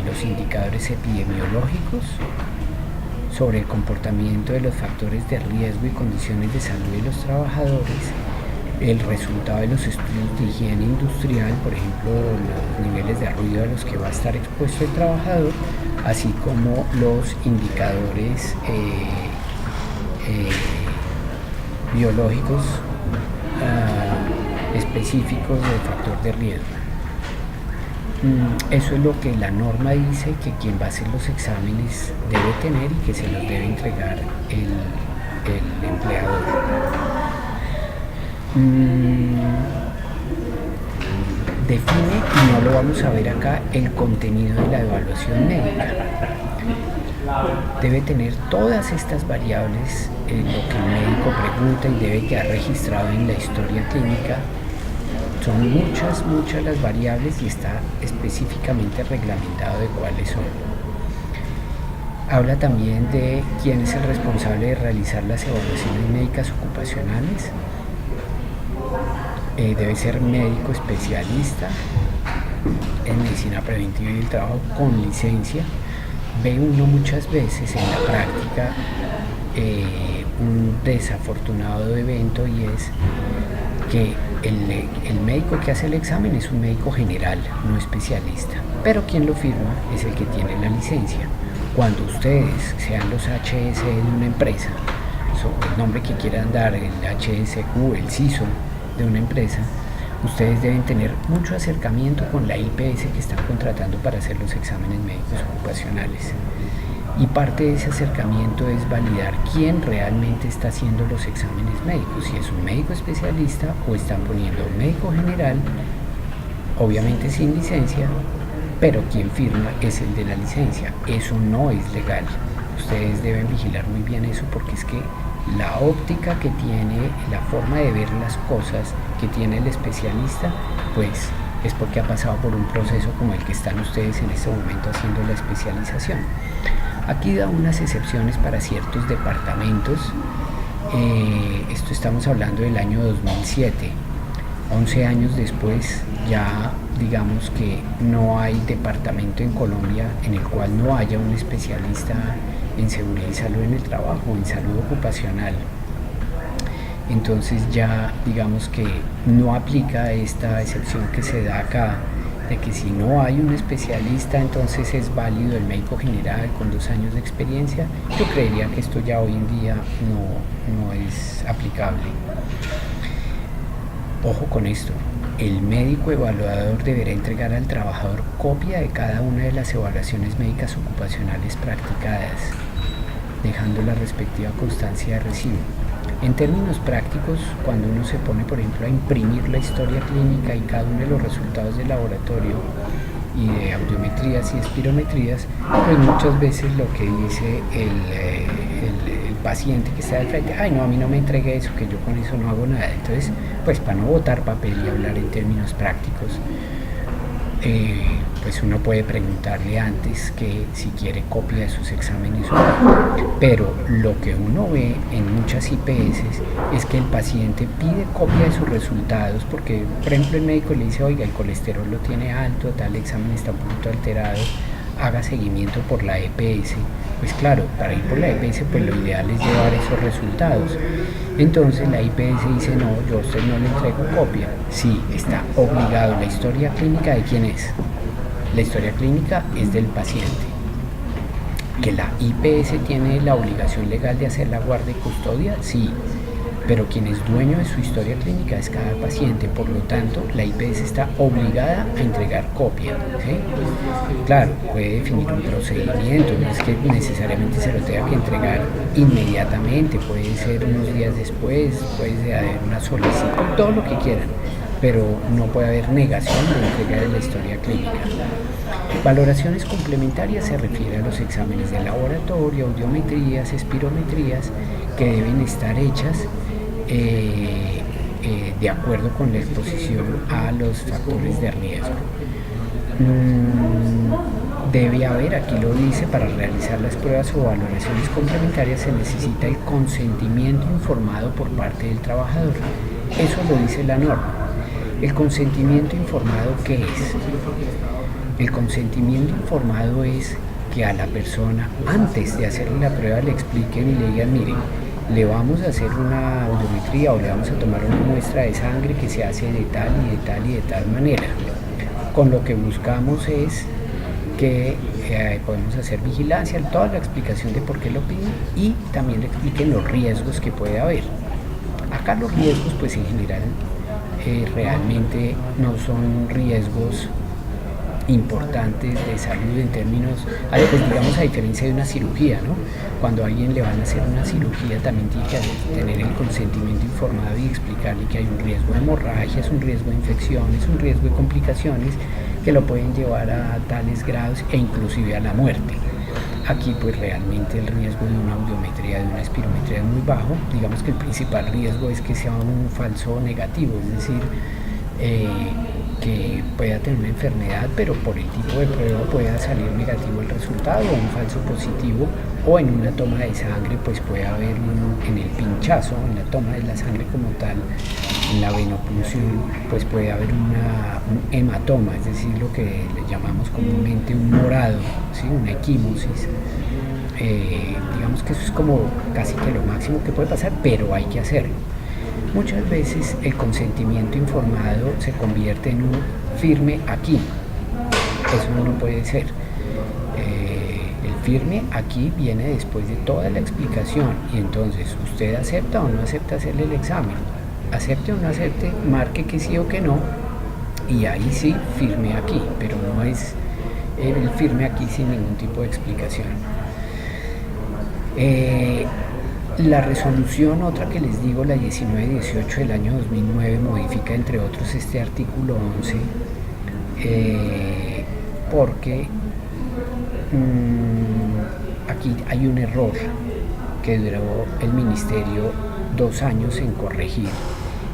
los indicadores epidemiológicos sobre el comportamiento de los factores de riesgo y condiciones de salud de los trabajadores, el resultado de los estudios de higiene industrial, por ejemplo, los niveles de ruido a los que va a estar expuesto el trabajador, así como los indicadores biológicos específicos del factor de riesgo. Eso es lo que la norma dice que quien va a hacer los exámenes debe tener y que se los debe entregar el empleador. Define, y no lo vamos a ver acá, el contenido de la evaluación médica. Debe tener todas estas variables, lo que el médico pregunta, y debe quedar registrado en la historia clínica. Son muchas las variables y está específicamente reglamentado de cuáles son. Habla también de quién es el responsable de realizar las evaluaciones médicas ocupacionales. Debe ser médico especialista en medicina preventiva y del trabajo con licencia. Ve uno muchas veces en la práctica un desafortunado evento, y es que el médico que hace el examen es un médico general, no especialista, pero quien lo firma es el que tiene la licencia. Cuando ustedes sean los HS de una empresa, el nombre que quieran dar, el HSQ, el CISO de una empresa, ustedes deben tener mucho acercamiento con la IPS que están contratando para hacer los exámenes médicos ocupacionales. Y parte de ese acercamiento es validar quién realmente está haciendo los exámenes médicos, si es un médico especialista o están poniendo un médico general, obviamente sin licencia, pero quien firma es el de la licencia. Eso no es legal. Ustedes deben vigilar muy bien eso, porque es que la óptica que tiene, la forma de ver las cosas que tiene el especialista, pues es porque ha pasado por un proceso como el que están ustedes en este momento haciendo la especialización. Aquí da unas excepciones para ciertos departamentos. Esto estamos hablando del año 2007. 11 años después, ya digamos que no hay departamento en Colombia en el cual no haya un especialista en seguridad y salud en el trabajo, en salud ocupacional. Entonces ya digamos que no aplica esta excepción que se da acá, de que si no hay un especialista, entonces es válido el médico general con 2 años de experiencia. Yo creería que esto ya hoy en día no es aplicable. Ojo con esto, el médico evaluador deberá entregar al trabajador copia de cada una de las evaluaciones médicas ocupacionales practicadas, dejando la respectiva constancia de recibo. En términos prácticos, cuando uno se pone, por ejemplo, a imprimir la historia clínica y cada uno de los resultados de laboratorio y de audiometrías y espirometrías, pues muchas veces lo que dice el paciente que está al frente: ay, no, a mí no me entregue eso, que yo con eso no hago nada. Entonces, pues para no botar papel y hablar en términos prácticos, pues uno puede preguntarle antes que si quiere copia de sus exámenes o no, pero lo que uno ve en muchas IPS es que el paciente pide copia de sus resultados porque, por ejemplo, el médico le dice, oiga, el colesterol lo tiene alto, tal examen está un poquito alterado, haga seguimiento por la EPS. Pues claro, para ir por la EPS pues lo ideal es llevar esos resultados. Entonces la IPS dice, no, yo a usted no le entrego copia. Sí, está obligado. ¿La historia clínica de quién es? La historia clínica es del paciente. ¿Que la IPS tiene la obligación legal de hacer la guardia y custodia? Sí, pero quien es dueño de su historia clínica es cada paciente, por lo tanto la IPS está obligada a entregar copia, ¿sí? Claro, puede definir un procedimiento, no es que necesariamente se lo tenga que entregar inmediatamente, puede ser unos días después, puede haber una solicitud, todo lo que quieran, pero no puede haber negación de entrega de la historia clínica. Valoraciones complementarias se refiere a los exámenes de laboratorio, audiometrías, espirometrías que deben estar hechas de acuerdo con la exposición a los factores de riesgo. Debe haber, aquí lo dice, para realizar las pruebas o valoraciones complementarias se necesita el consentimiento informado por parte del trabajador. Eso lo dice la norma. ¿El consentimiento informado qué es? El consentimiento informado es que a la persona, antes de hacerle la prueba, le expliquen y le digan, miren, le vamos a hacer una audiometría o le vamos a tomar una muestra de sangre que se hace de tal y de tal y de tal manera. Con lo que buscamos es que podemos hacer vigilancia, toda la explicación de por qué lo piden y también le expliquen los riesgos que puede haber. Acá los riesgos, pues en general, realmente no son riesgos importantes de salud en términos, pues digamos a diferencia de una cirugía, ¿no? Cuando a alguien le van a hacer una cirugía también tiene que tener el consentimiento informado y explicarle que hay un riesgo de hemorragias, un riesgo de infecciones, un riesgo de complicaciones que lo pueden llevar a tales grados e inclusive a la muerte. Aquí pues realmente el riesgo de una audiometría, de una espirometría es muy bajo. Digamos que el principal riesgo es que sea un falso negativo, es decir, que pueda tener una enfermedad, pero por el tipo de prueba pueda salir negativo el resultado o un falso positivo, o en una toma de sangre pues puede haber en el pinchazo, en la toma de la sangre como tal, en la venopunción, pues puede haber un hematoma, es decir, lo que le llamamos comúnmente un morado, ¿sí? Una equimosis. Digamos que eso es como casi que lo máximo que puede pasar, pero hay que hacerlo. Muchas veces el consentimiento informado se convierte en un firme aquí. Eso no puede ser. El firme aquí viene después de toda la explicación y entonces usted acepta o no acepta hacerle el examen. Acepte o no acepte, marque que sí o que no y ahí sí firme aquí, pero no es el firme aquí sin ningún tipo de explicación. La resolución, otra que les digo, la 1918 del año 2009, modifica entre otros este artículo 11 porque aquí hay un error que duró el ministerio 2 años en corregir,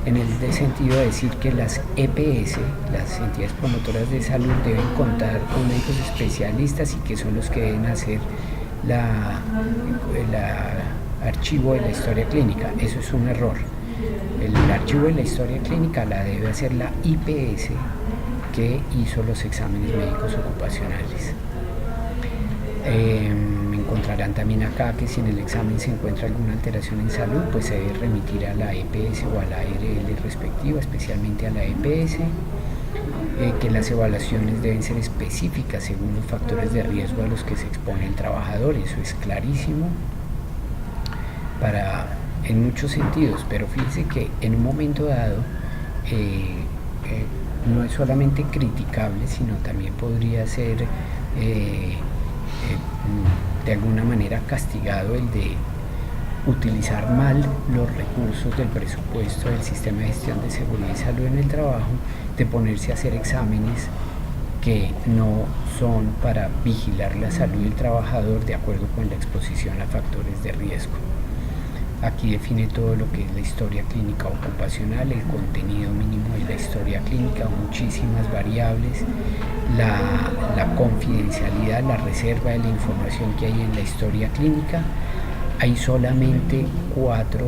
en el sentido de decir que las EPS, las entidades promotoras de salud, deben contar con médicos especialistas y que son los que deben hacer la archivo de la historia clínica. Eso es un error. El archivo de la historia clínica la debe hacer la IPS que hizo los exámenes médicos ocupacionales. Encontrarán también acá que si en el examen se encuentra alguna alteración en salud, pues se debe remitir a la EPS o a la ARL respectiva, especialmente a la EPS. Que las evaluaciones deben ser específicas según los factores de riesgo a los que se expone el trabajador. Eso es clarísimo en muchos sentidos, pero fíjense que en un momento dado no es solamente criticable, sino también podría ser de alguna manera castigado el de utilizar mal los recursos del presupuesto del Sistema de Gestión de Seguridad y Salud en el Trabajo, de ponerse a hacer exámenes que no son para vigilar la salud del trabajador de acuerdo con la exposición a factores de riesgo. Aquí define todo lo que es la historia clínica ocupacional, el contenido mínimo de la historia clínica, muchísimas variables, la confidencialidad, la reserva de la información que hay en la historia clínica. Hay solamente 4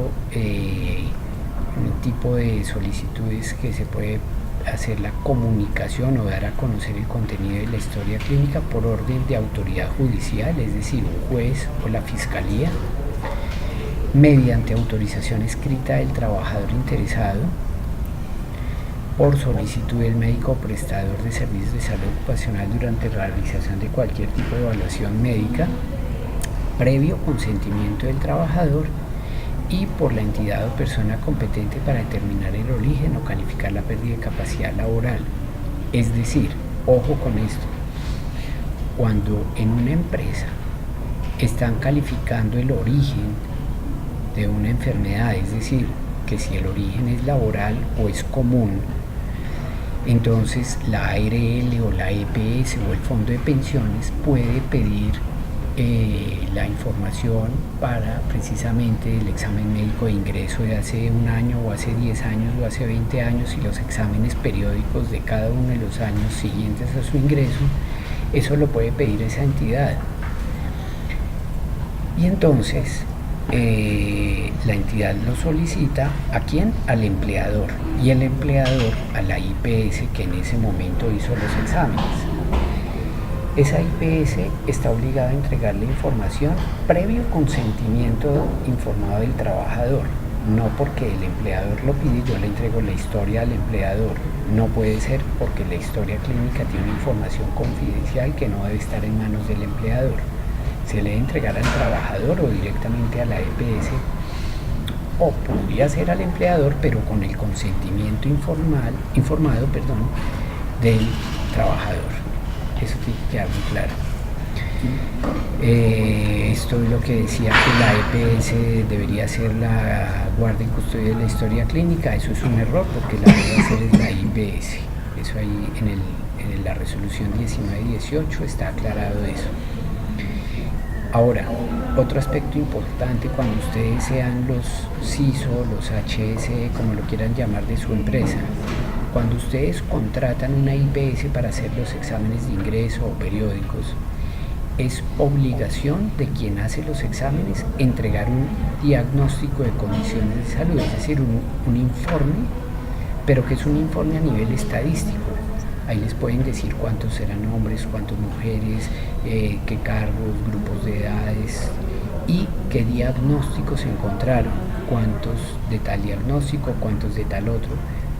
tipos de solicitudes que se puede hacer la comunicación o dar a conocer el contenido de la historia clínica por orden de autoridad judicial, es decir, un juez o la fiscalía, mediante autorización escrita del trabajador interesado, por solicitud del médico o prestador de servicios de salud ocupacional durante la realización de cualquier tipo de evaluación médica, previo consentimiento del trabajador y por la entidad o persona competente para determinar el origen o calificar la pérdida de capacidad laboral. Es decir, ojo con esto, cuando en una empresa están calificando el origen de una enfermedad, es decir, que si el origen es laboral o es común, entonces la ARL o la EPS o el fondo de pensiones puede pedir la información para precisamente el examen médico de ingreso de hace un año o hace 10 años o hace 20 años y los exámenes periódicos de cada uno de los años siguientes a su ingreso. Eso lo puede pedir esa entidad. Y entonces la entidad lo solicita ¿a quién? Al empleador, y el empleador a la IPS que en ese momento hizo los exámenes. Esa IPS está obligada a entregar la información previo consentimiento informado del trabajador, no porque el empleador lo pide y yo le entrego la historia al empleador. No puede ser, porque la historia clínica tiene información confidencial que no debe estar en manos del empleador. Se le debe entregar al trabajador o directamente a la EPS, o podría ser al empleador, pero con el consentimiento informado del trabajador. Eso tiene que quedar muy claro. Esto es lo que decía, que la EPS debería ser la guardia y custodia de la historia clínica. Eso es un error, porque la debe hacer es la IPS. Eso ahí en la resolución 1918 está aclarado eso. Ahora, otro aspecto importante cuando ustedes sean los CISO, los HS, como lo quieran llamar, de su empresa, cuando ustedes contratan una IPS para hacer los exámenes de ingreso o periódicos, es obligación de quien hace los exámenes entregar un diagnóstico de condiciones de salud, es decir, un informe, pero que es un informe a nivel estadístico. Ahí les pueden decir cuántos serán hombres, cuántas mujeres, qué cargos, grupos de edades y qué diagnósticos se encontraron, cuántos de tal diagnóstico, cuántos de tal otro,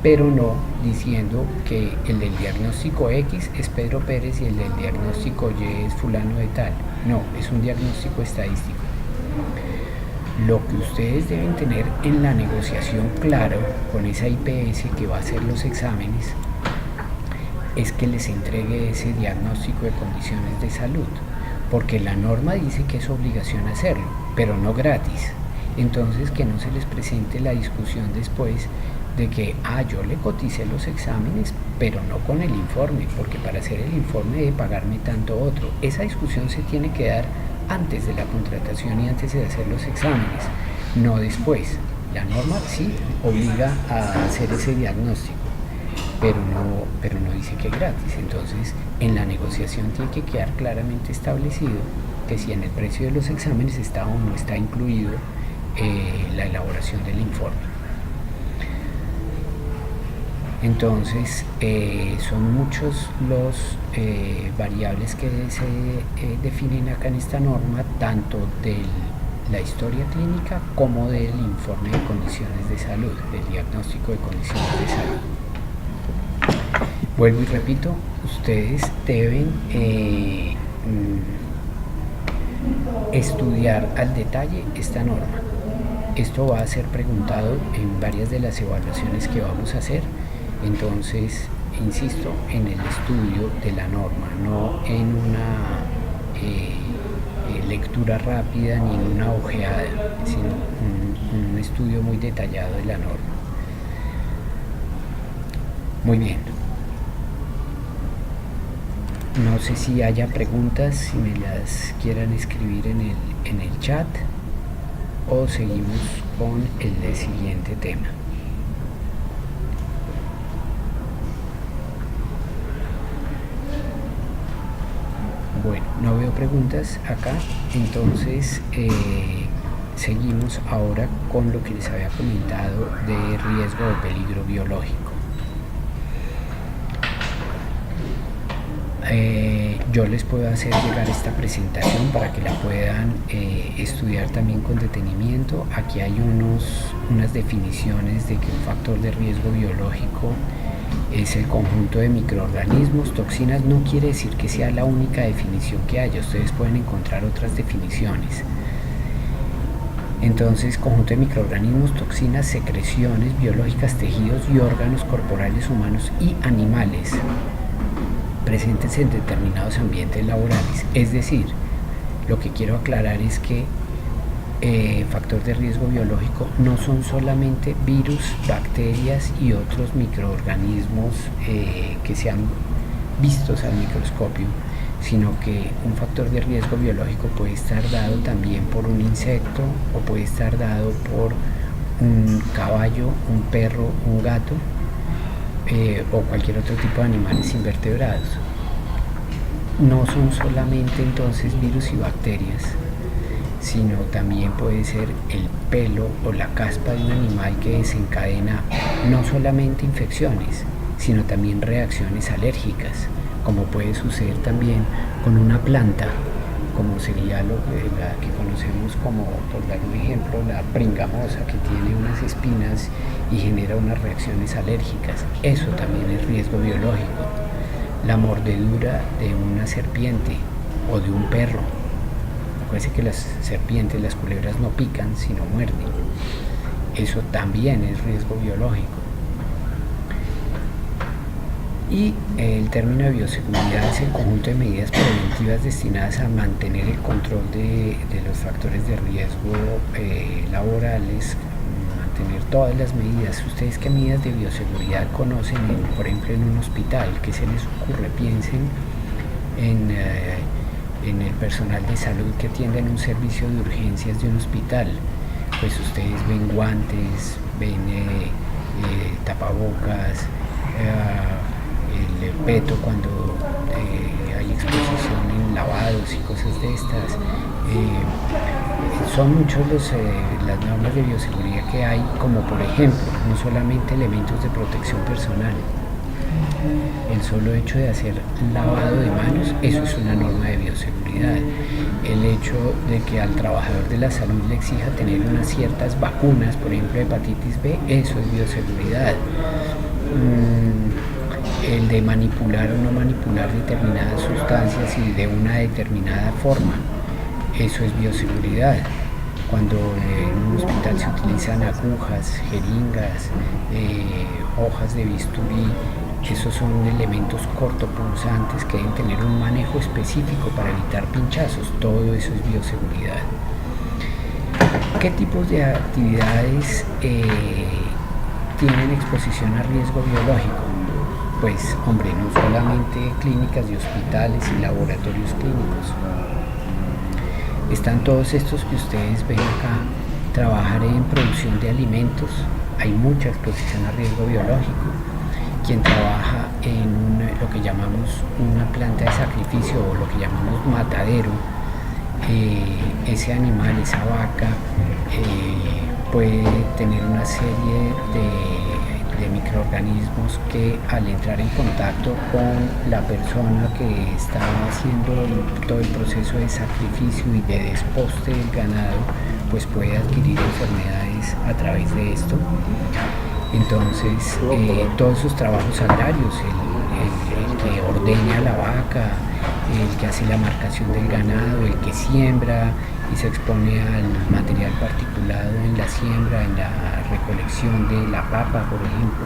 pero no diciendo que el del diagnóstico X es Pedro Pérez y el del diagnóstico Y es fulano de tal. No, es un diagnóstico estadístico. Lo que ustedes deben tener en la negociación claro con esa IPS que va a hacer los exámenes es que les entregue ese diagnóstico de condiciones de salud, porque la norma dice que es obligación hacerlo, pero no gratis. Entonces, que no se les presente la discusión después de que, yo le coticé los exámenes, pero no con el informe, porque para hacer el informe debe pagarme tanto otro. Esa discusión se tiene que dar antes de la contratación y antes de hacer los exámenes, no después. La norma sí obliga a hacer ese diagnóstico, pero no dice que es gratis. Entonces, en la negociación tiene que quedar claramente establecido que si en el precio de los exámenes está o no está incluido la elaboración del informe. Entonces, son muchos los variables que se definen acá en esta norma, tanto de la historia clínica como del informe de condiciones de salud, del diagnóstico de condiciones de salud. Vuelvo y repito, ustedes deben estudiar al detalle esta norma. Esto va a ser preguntado en varias de las evaluaciones que vamos a hacer. Entonces, insisto, en el estudio de la norma, no en una lectura rápida ni en una ojeada, sino un estudio muy detallado de la norma. Muy bien. No sé si haya preguntas, si me las quieran escribir en el chat. o seguimos con el siguiente tema? Bueno, no veo preguntas acá, entonces seguimos ahora con lo que les había comentado de riesgo o peligro biológico. Yo les puedo hacer llegar esta presentación para que la puedan estudiar también con detenimiento. Aquí hay unas definiciones de que un factor de riesgo biológico es el conjunto de microorganismos. Toxinas no quiere decir que sea la única definición que haya, ustedes pueden encontrar otras definiciones. Entonces, conjunto de microorganismos, toxinas, secreciones biológicas, tejidos y órganos corporales humanos y animales presentes en determinados ambientes laborales. Es decir, lo que quiero aclarar es que factor de riesgo biológico no son solamente virus, bacterias y otros microorganismos que sean vistos al microscopio, sino que un factor de riesgo biológico puede estar dado también por un insecto o puede estar dado por un caballo, un perro, un gato o cualquier otro tipo de animales invertebrados. No son solamente entonces virus y bacterias, sino también puede ser el pelo o la caspa de un animal que desencadena no solamente infecciones, sino también reacciones alérgicas, como puede suceder también con una planta, como sería la que conocemos como, por dar un ejemplo, la pringamosa, que tiene unas espinas y genera unas reacciones alérgicas. Eso también es riesgo biológico. La mordedura de una serpiente o de un perro. Acuérdense que las serpientes, las culebras no pican, sino muerden. Eso también es riesgo biológico. Y el término de bioseguridad es el conjunto de medidas preventivas destinadas a mantener el control de los factores de riesgo laborales, mantener todas las medidas. ¿Ustedes qué medidas de bioseguridad conocen, por ejemplo, en un hospital? ¿Qué se les ocurre? Piensen en el personal de salud que atiende en un servicio de urgencias de un hospital. Pues ustedes ven guantes, ven tapabocas, el peto cuando hay exposición en lavados y cosas de estas. Son muchos las normas de bioseguridad que hay, como por ejemplo, no solamente elementos de protección personal. El solo hecho de hacer lavado de manos, eso es una norma de bioseguridad. El hecho de que al trabajador de la salud le exija tener unas ciertas vacunas, por ejemplo hepatitis B, eso es bioseguridad. El de manipular o no manipular determinadas sustancias y de una determinada forma, eso es bioseguridad. Cuando en un hospital se utilizan agujas, jeringas, hojas de bisturí, esos son elementos cortopunzantes que deben tener un manejo específico para evitar pinchazos. Todo eso es bioseguridad. ¿Qué tipos de actividades tienen exposición a riesgo biológico? Pues, hombre, no solamente clínicas y hospitales y laboratorios clínicos. Están todos estos que ustedes ven acá. Trabajar en producción de alimentos, hay mucha exposición a riesgo biológico. Quien trabaja en lo que llamamos una planta de sacrificio o lo que llamamos matadero, ese animal, esa vaca, puede tener una serie de microorganismos que al entrar en contacto con la persona que está haciendo todo el proceso de sacrificio y de desposte del ganado, pues puede adquirir enfermedades a través de esto. Entonces, todos esos trabajos agrarios, el que ordeña la vaca, el que hace la marcación del ganado, el que siembra y se expone al material particulado en la siembra, en la recolección de la papa, por ejemplo.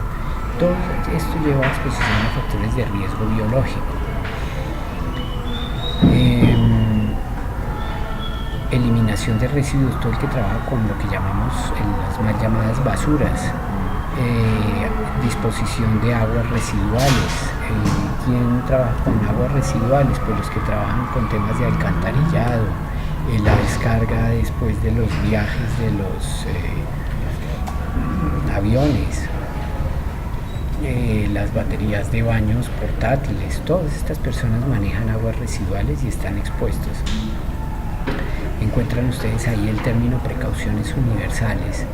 Todo esto lleva a exposición a factores de riesgo biológico. Eliminación de residuos, todo el que trabaja con lo que llamamos las mal llamadas basuras. Disposición de aguas residuales. ¿Quién trabaja con aguas residuales? Pues los que trabajan con temas de alcantarillado, la descarga después de los viajes de los aviones, las baterías de baños portátiles. Todas estas personas manejan aguas residuales y están expuestos. Encuentran ustedes ahí el término precauciones universales,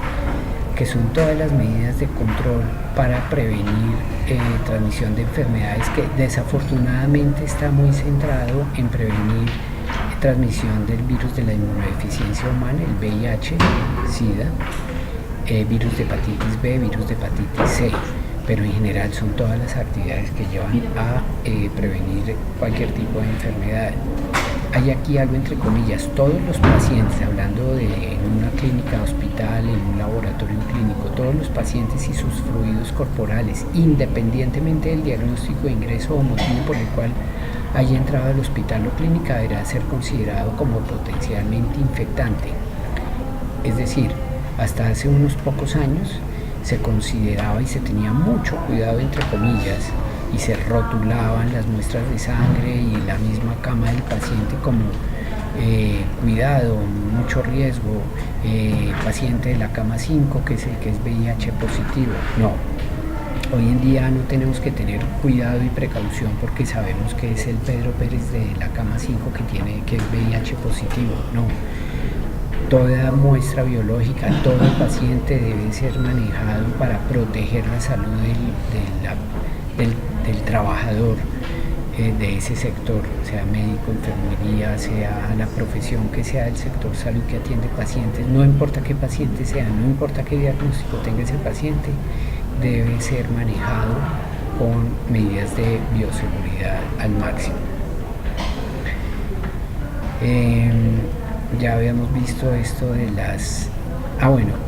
que son todas las medidas de control para prevenir transmisión de enfermedades, que desafortunadamente está muy centrado en prevenir transmisión del virus de la inmunodeficiencia humana, el VIH, SIDA, virus de hepatitis B, virus de hepatitis C, pero en general son todas las actividades que llevan a prevenir cualquier tipo de enfermedad. Hay aquí algo entre comillas: todos los pacientes, hablando de en una clínica, hospital, en un laboratorio clínico, todos los pacientes y sus fluidos corporales, independientemente del diagnóstico de ingreso o motivo por el cual haya entrado al hospital o clínica, deberá ser considerado como potencialmente infectante. Es decir, hasta hace unos pocos años se consideraba y se tenía mucho cuidado, entre comillas, y se rotulaban las muestras de sangre y la misma cama del paciente como cuidado, mucho riesgo, paciente de la cama 5, que es el que es VIH positivo. No, hoy en día no tenemos que tener cuidado y precaución porque sabemos que es el Pedro Pérez de la cama 5 que es VIH positivo. No, toda muestra biológica, todo paciente debe ser manejado para proteger la salud del trabajador de ese sector, sea médico, enfermería, sea la profesión que sea del sector salud que atiende pacientes. No importa qué paciente sea, no importa qué diagnóstico tenga ese paciente, debe ser manejado con medidas de bioseguridad al máximo. Ya habíamos visto esto de las...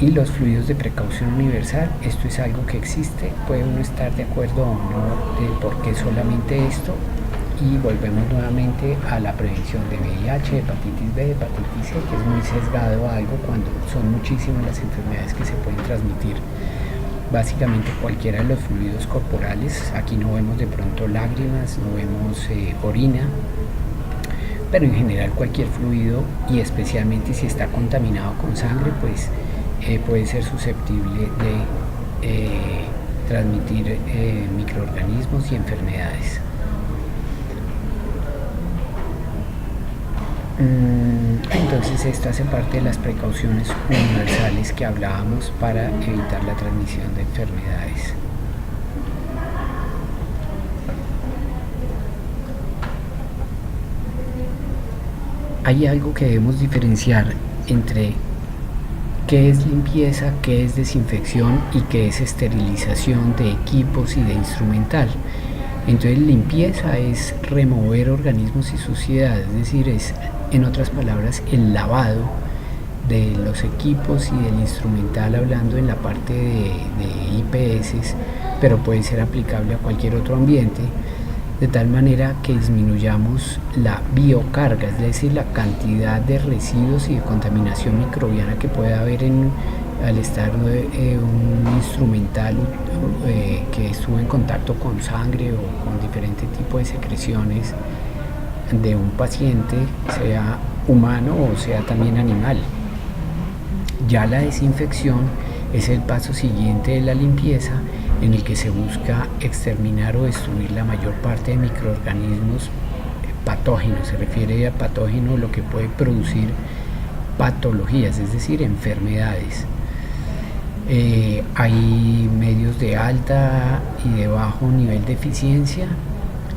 y los fluidos de precaución universal. Esto es algo que existe, puede uno estar de acuerdo o no de por qué solamente esto, y volvemos nuevamente a la prevención de VIH, hepatitis B, hepatitis C, que es muy sesgado a algo cuando son muchísimas las enfermedades que se pueden transmitir. Básicamente cualquiera de los fluidos corporales, aquí no vemos de pronto lágrimas, no vemos orina, pero en general cualquier fluido, y especialmente si está contaminado con sangre, pues puede ser susceptible de transmitir microorganismos y enfermedades. Entonces esto hace parte de las precauciones universales que hablábamos para evitar la transmisión de enfermedades. Hay algo que debemos diferenciar entre qué es limpieza, qué es desinfección y qué es esterilización de equipos y de instrumental. Entonces limpieza es remover organismos y suciedad, es decir, es, en otras palabras, el lavado de los equipos y del instrumental, hablando en la parte de IPS, pero puede ser aplicable a cualquier otro ambiente, de tal manera que disminuyamos la biocarga, es decir, la cantidad de residuos y de contaminación microbiana que puede haber al estar un instrumental que estuvo en contacto con sangre o con diferentes tipos de secreciones de un paciente, sea humano o sea también animal. Ya la desinfección es el paso siguiente de la limpieza, en el que se busca exterminar o destruir la mayor parte de microorganismos patógenos. Se refiere a patógeno lo que puede producir patologías, es decir, enfermedades. Hay medios de alta y de bajo nivel de eficiencia,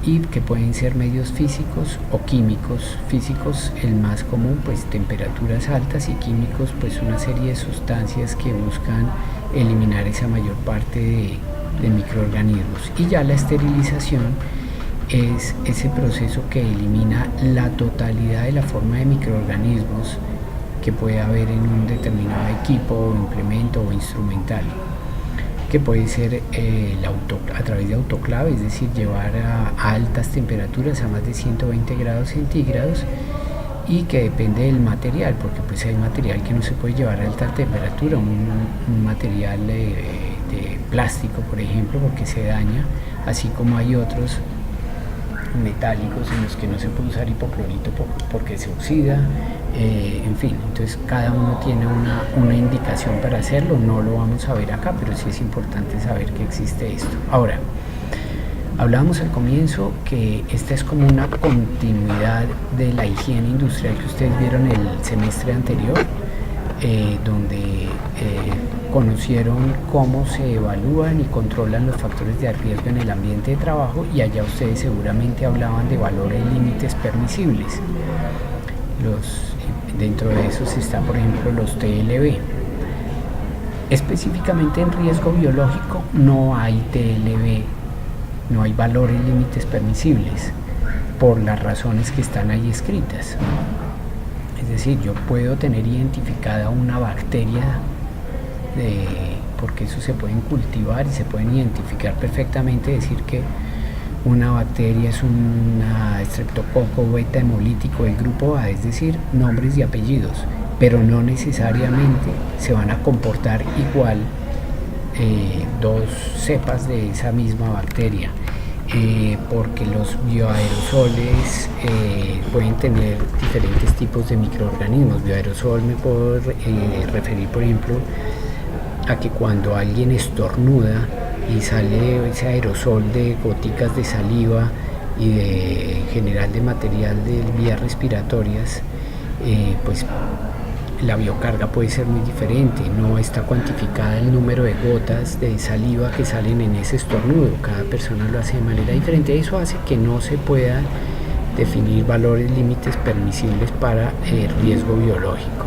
y que pueden ser medios físicos o químicos. Físicos, el más común, pues temperaturas altas, y químicos, pues una serie de sustancias que buscan eliminar esa mayor parte de microorganismos. Y ya la esterilización es ese proceso que elimina la totalidad de la forma de microorganismos que puede haber en un determinado equipo o implemento o instrumental, que puede ser a través de autoclave, es decir, llevar a altas temperaturas, a más de 120 grados centígrados, y que depende del material, porque pues hay material que no se puede llevar a alta temperatura, un material de plástico, por ejemplo, porque se daña, así como hay otros metálicos en los que no se puede usar hipoclorito porque se oxida, En fin, entonces cada uno tiene una indicación para hacerlo. No lo vamos a ver acá, pero sí es importante saber que existe esto. Ahora, hablábamos al comienzo que esta es como una continuidad de la higiene industrial que ustedes vieron el semestre anterior, donde conocieron cómo se evalúan y controlan los factores de riesgo en el ambiente de trabajo, y allá ustedes seguramente hablaban de valores límites permisibles. Dentro de esos están, por ejemplo, los TLB. Específicamente en riesgo biológico no hay TLB, no hay valores límites permisibles, por las razones que están ahí escritas. Es decir, yo puedo tener identificada una bacteria, porque eso se pueden cultivar y se pueden identificar perfectamente, decir que una bacteria es una Streptococcus beta hemolítico del grupo A, es decir, nombres y apellidos, pero no necesariamente se van a comportar igual dos cepas de esa misma bacteria, porque los bioaerosoles pueden tener diferentes tipos de microorganismos. Bioaerosol me puedo referir, por ejemplo, a que cuando alguien estornuda y sale ese aerosol de goticas de saliva y de general de material de vías respiratorias, pues la biocarga puede ser muy diferente. No está cuantificada el número de gotas de saliva que salen en ese estornudo. Cada persona lo hace de manera diferente. Eso hace que no se pueda definir valores límites permisibles para riesgo biológico.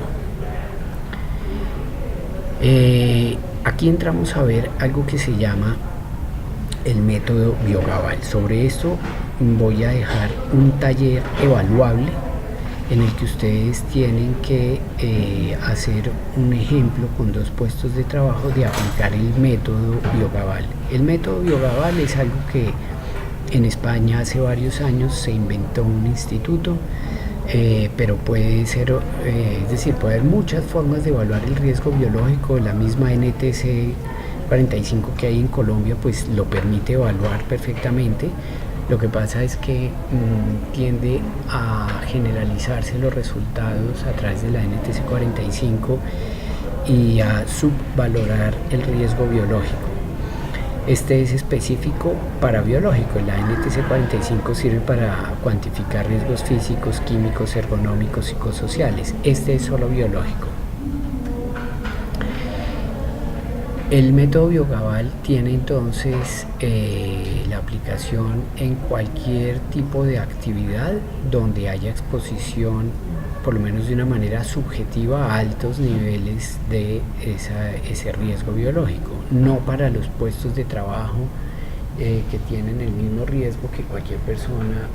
Aquí entramos a ver algo que se llama el método Biogaval. Sobre esto voy a dejar un taller evaluable en el que ustedes tienen que hacer un ejemplo con 2 puestos de trabajo de aplicar el método Biogaval. El método Biogaval es algo que en España hace varios años se inventó un instituto, pero puede ser, es decir, puede haber muchas formas de evaluar el riesgo biológico. La misma NTC 45 que hay en Colombia pues lo permite evaluar perfectamente. Lo que pasa es que tiende a generalizarse los resultados a través de la NTC 45 y a subvalorar el riesgo biológico. Este es específico para biológico. La NTC 45 sirve para cuantificar riesgos físicos, químicos, ergonómicos, psicosociales. Este es solo biológico. El método Biogaval tiene entonces la aplicación en cualquier tipo de actividad donde haya exposición, por lo menos de una manera subjetiva, a altos niveles de ese riesgo biológico. No para los puestos de trabajo que tienen el mismo riesgo que cualquier persona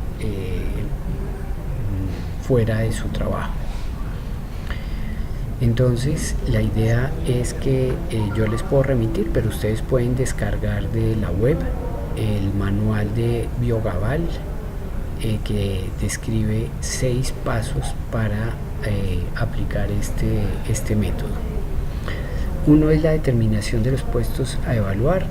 fuera de su trabajo. Entonces la idea es que yo les puedo remitir, pero ustedes pueden descargar de la web el manual de Biogaval, que describe 6 pasos para aplicar este método. Uno es la determinación de los puestos a evaluar.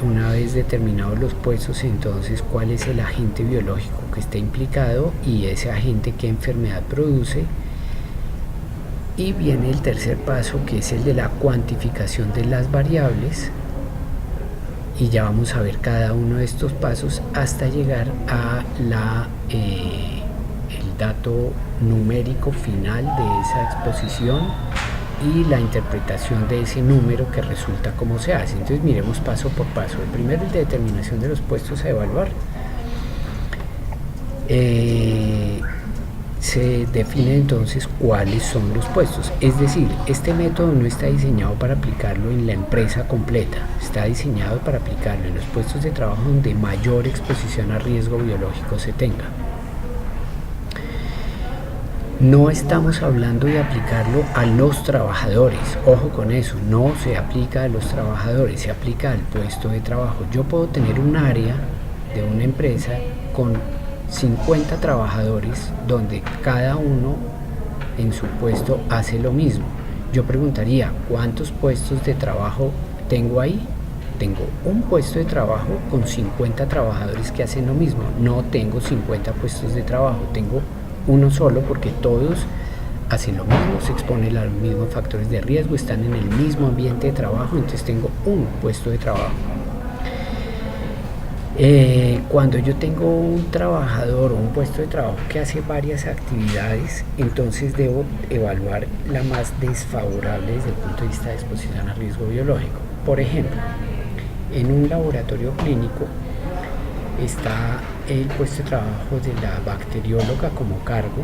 Una vez determinados los puestos, entonces cuál es el agente biológico que está implicado y ese agente qué enfermedad produce. Y viene el tercer paso, que es el de la cuantificación de las variables, y ya vamos a ver cada uno de estos pasos hasta llegar a el dato numérico final de esa exposición y la interpretación de ese número que resulta cómo se hace. Entonces miremos paso por paso. El primero es la determinación de los puestos a evaluar. Se define entonces cuáles son los puestos, es decir, este método no está diseñado para aplicarlo en la empresa completa, está diseñado para aplicarlo en los puestos de trabajo donde mayor exposición a riesgo biológico se tenga. No estamos hablando de aplicarlo a los trabajadores, ojo con eso, no se aplica a los trabajadores, se aplica al puesto de trabajo. Yo puedo tener un área de una empresa con 50 trabajadores donde cada uno en su puesto hace lo mismo. Yo preguntaría, ¿cuántos puestos de trabajo tengo ahí? Tengo un puesto de trabajo con 50 trabajadores que hacen lo mismo. No tengo 50 puestos de trabajo, tengo uno solo, porque todos hacen lo mismo, se exponen a los mismos factores de riesgo, están en el mismo ambiente de trabajo, entonces tengo un puesto de trabajo. Cuando yo tengo un trabajador o un puesto de trabajo que hace varias actividades, entonces debo evaluar la más desfavorable desde el punto de vista de exposición a riesgo biológico. Por ejemplo, en un laboratorio clínico está el puesto de trabajo de la bacterióloga como cargo,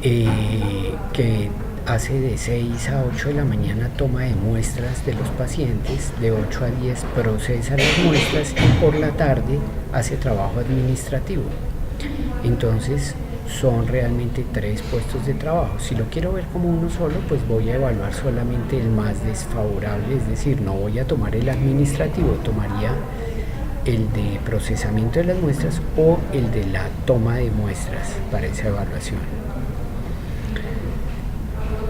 que hace de 6 a 8 de la mañana toma de muestras de los pacientes, de 8 a 10 procesa las muestras y por la tarde hace trabajo administrativo. Entonces son realmente 3 puestos de trabajo. Si lo quiero ver como uno solo, pues voy a evaluar solamente el más desfavorable, es decir, no voy a tomar el administrativo, tomaría el de procesamiento de las muestras o el de la toma de muestras para esa evaluación.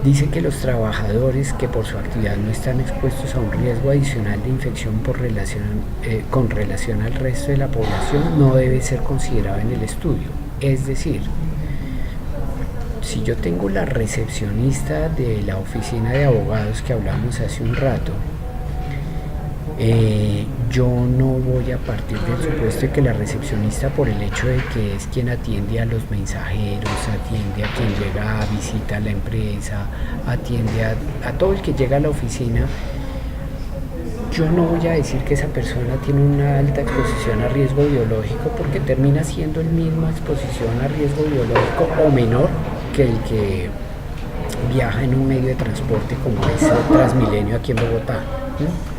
Dice que los trabajadores que por su actividad no están expuestos a un riesgo adicional de infección con relación al resto de la población no debe ser considerado en el estudio. Es decir, si yo tengo la recepcionista de la oficina de abogados que hablamos hace un rato, yo no voy a partir del supuesto de que la recepcionista, por el hecho de que es quien atiende a los mensajeros, atiende a quien llega a visita a la empresa, atiende a todo el que llega a la oficina, yo no voy a decir que esa persona tiene una alta exposición a riesgo biológico, porque termina siendo el mismo exposición a riesgo biológico o menor que el que viaja en un medio de transporte como es Transmilenio aquí en Bogotá, ¿no?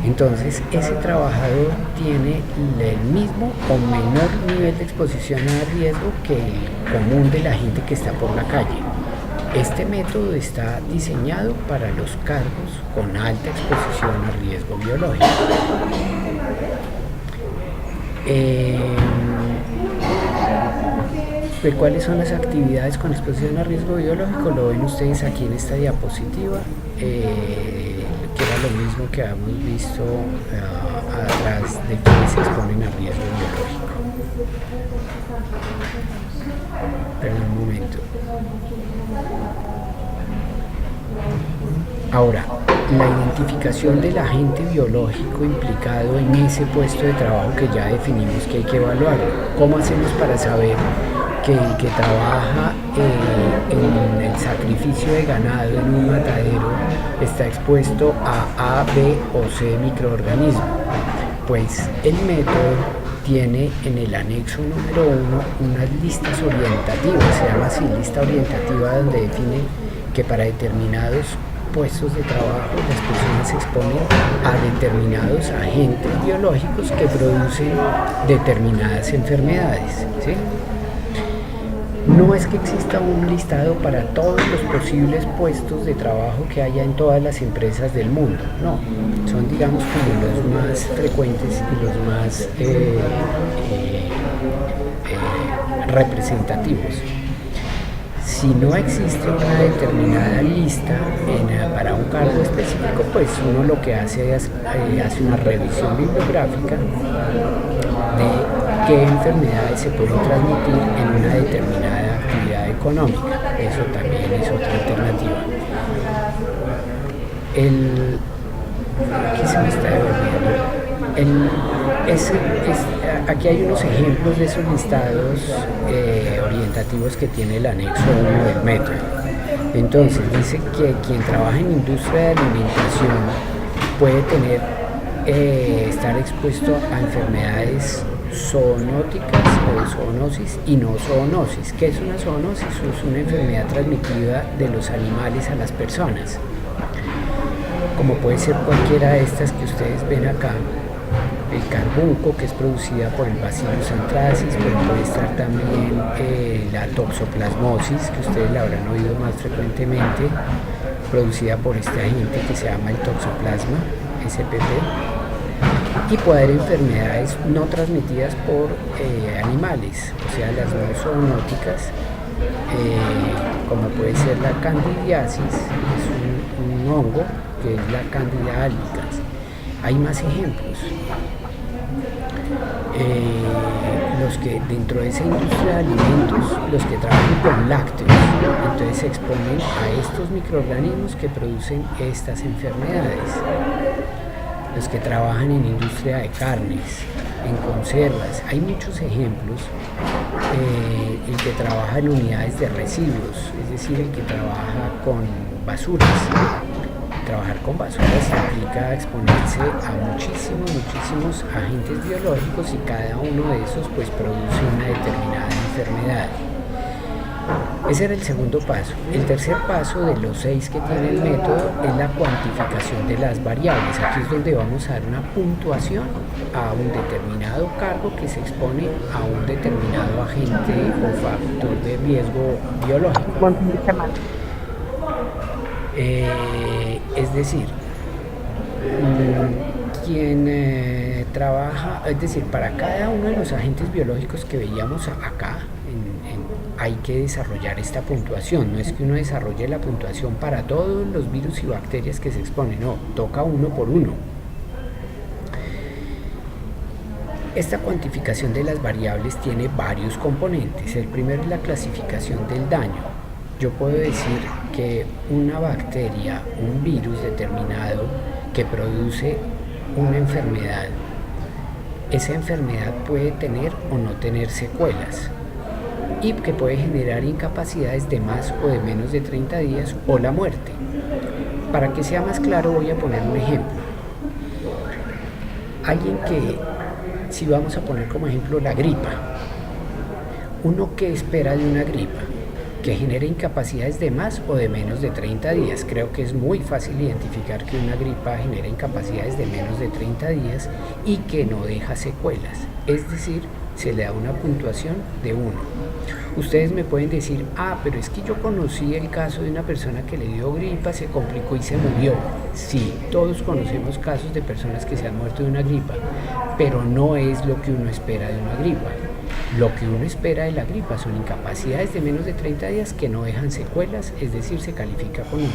Entonces, ese trabajador tiene el mismo o menor nivel de exposición a riesgo que el común de la gente que está por la calle. Este método está diseñado para los cargos con alta exposición a riesgo biológico. ¿Cuáles son las actividades con exposición a riesgo biológico? Lo ven ustedes aquí en esta diapositiva. Que era lo mismo que habíamos visto atrás de quienes se exponen a riesgo biológico. Pero un momento. Ahora, la identificación del agente biológico implicado en ese puesto de trabajo que ya definimos que hay que evaluar. ¿Cómo hacemos para saber que el que trabaja en el sacrificio de ganado en un matadero está expuesto a B o C microorganismos? Pues el método tiene en el anexo número 1 unas listas orientativas, se llama así, lista orientativa, donde define que para determinados puestos de trabajo las personas se exponen a determinados agentes biológicos que producen determinadas enfermedades, ¿sí? No es que exista un listado para todos los posibles puestos de trabajo que haya en todas las empresas del mundo, no, son digamos como los más frecuentes y los más representativos. Si no existe una determinada lista para un cargo específico, pues uno lo que hace es hace una revisión bibliográfica de qué enfermedades se pueden transmitir en una determinada actividad económica. Eso también es otra alternativa. Aquí se me está devolviendo. Aquí hay unos ejemplos de esos listados orientativos que tiene el anexo 1 del método. Entonces dice que quien trabaja en industria de alimentación puede estar expuesto a enfermedades zoonóticas o de zoonosis y no zoonosis. ¿Qué es una zoonosis? Es una enfermedad transmitida de los animales a las personas, como puede ser cualquiera de estas que ustedes ven acá. El carbunco, que es producida por el Bacillus anthracis, pero puede estar también la toxoplasmosis, que ustedes la habrán oído más frecuentemente, producida por este agente que se llama el toxoplasma, SPP, y puede haber enfermedades no transmitidas por animales, o sea, las no zoonóticas, como puede ser la candidiasis, que es un hongo, que es la Candida albicans. Hay más ejemplos. los que dentro de esa industria de alimentos, los que trabajan con lácteos, entonces se exponen a estos microorganismos que producen estas enfermedades. Los que trabajan en industria de carnes, en conservas, hay muchos ejemplos. El que trabaja en unidades de residuos, es decir, el que trabaja con basuras. Trabajar con basuras implica exponerse a muchísimos agentes biológicos y cada uno de esos pues produce una determinada enfermedad. Ese era el segundo paso. El tercer paso de los 6 que tiene el método es la cuantificación de las variables. Aquí es donde vamos a dar una puntuación a un determinado cargo que se expone a un determinado agente o factor de riesgo biológico. Es decir, quien trabaja, es decir, para cada uno de los agentes biológicos que veíamos acá, hay que desarrollar esta puntuación. No es que uno desarrolle la puntuación para todos los virus y bacterias que se exponen, no, toca uno por uno. Esta cuantificación de las variables tiene varios componentes. El primero es la clasificación del daño. Yo puedo decir que una bacteria, un virus determinado que produce una enfermedad, esa enfermedad puede tener o no tener secuelas y que puede generar incapacidades de más o de menos de 30 días o la muerte. Para que sea más claro voy a poner un ejemplo. Alguien que, si vamos a poner como ejemplo la gripa, uno que espera de una gripa que genere incapacidades de más o de menos de 30 días. Creo que es muy fácil identificar que una gripa genera incapacidades de menos de 30 días y que no deja secuelas. Es decir, se le da una puntuación de 1. Ustedes me pueden decir, pero es que yo conocí el caso de una persona que le dio gripa, se complicó y se murió. Sí, todos conocemos casos de personas que se han muerto de una gripa, pero no es lo que uno espera de una gripa. Lo que uno espera de la gripa son incapacidades de menos de 30 días que no dejan secuelas, es decir, se califica con 1.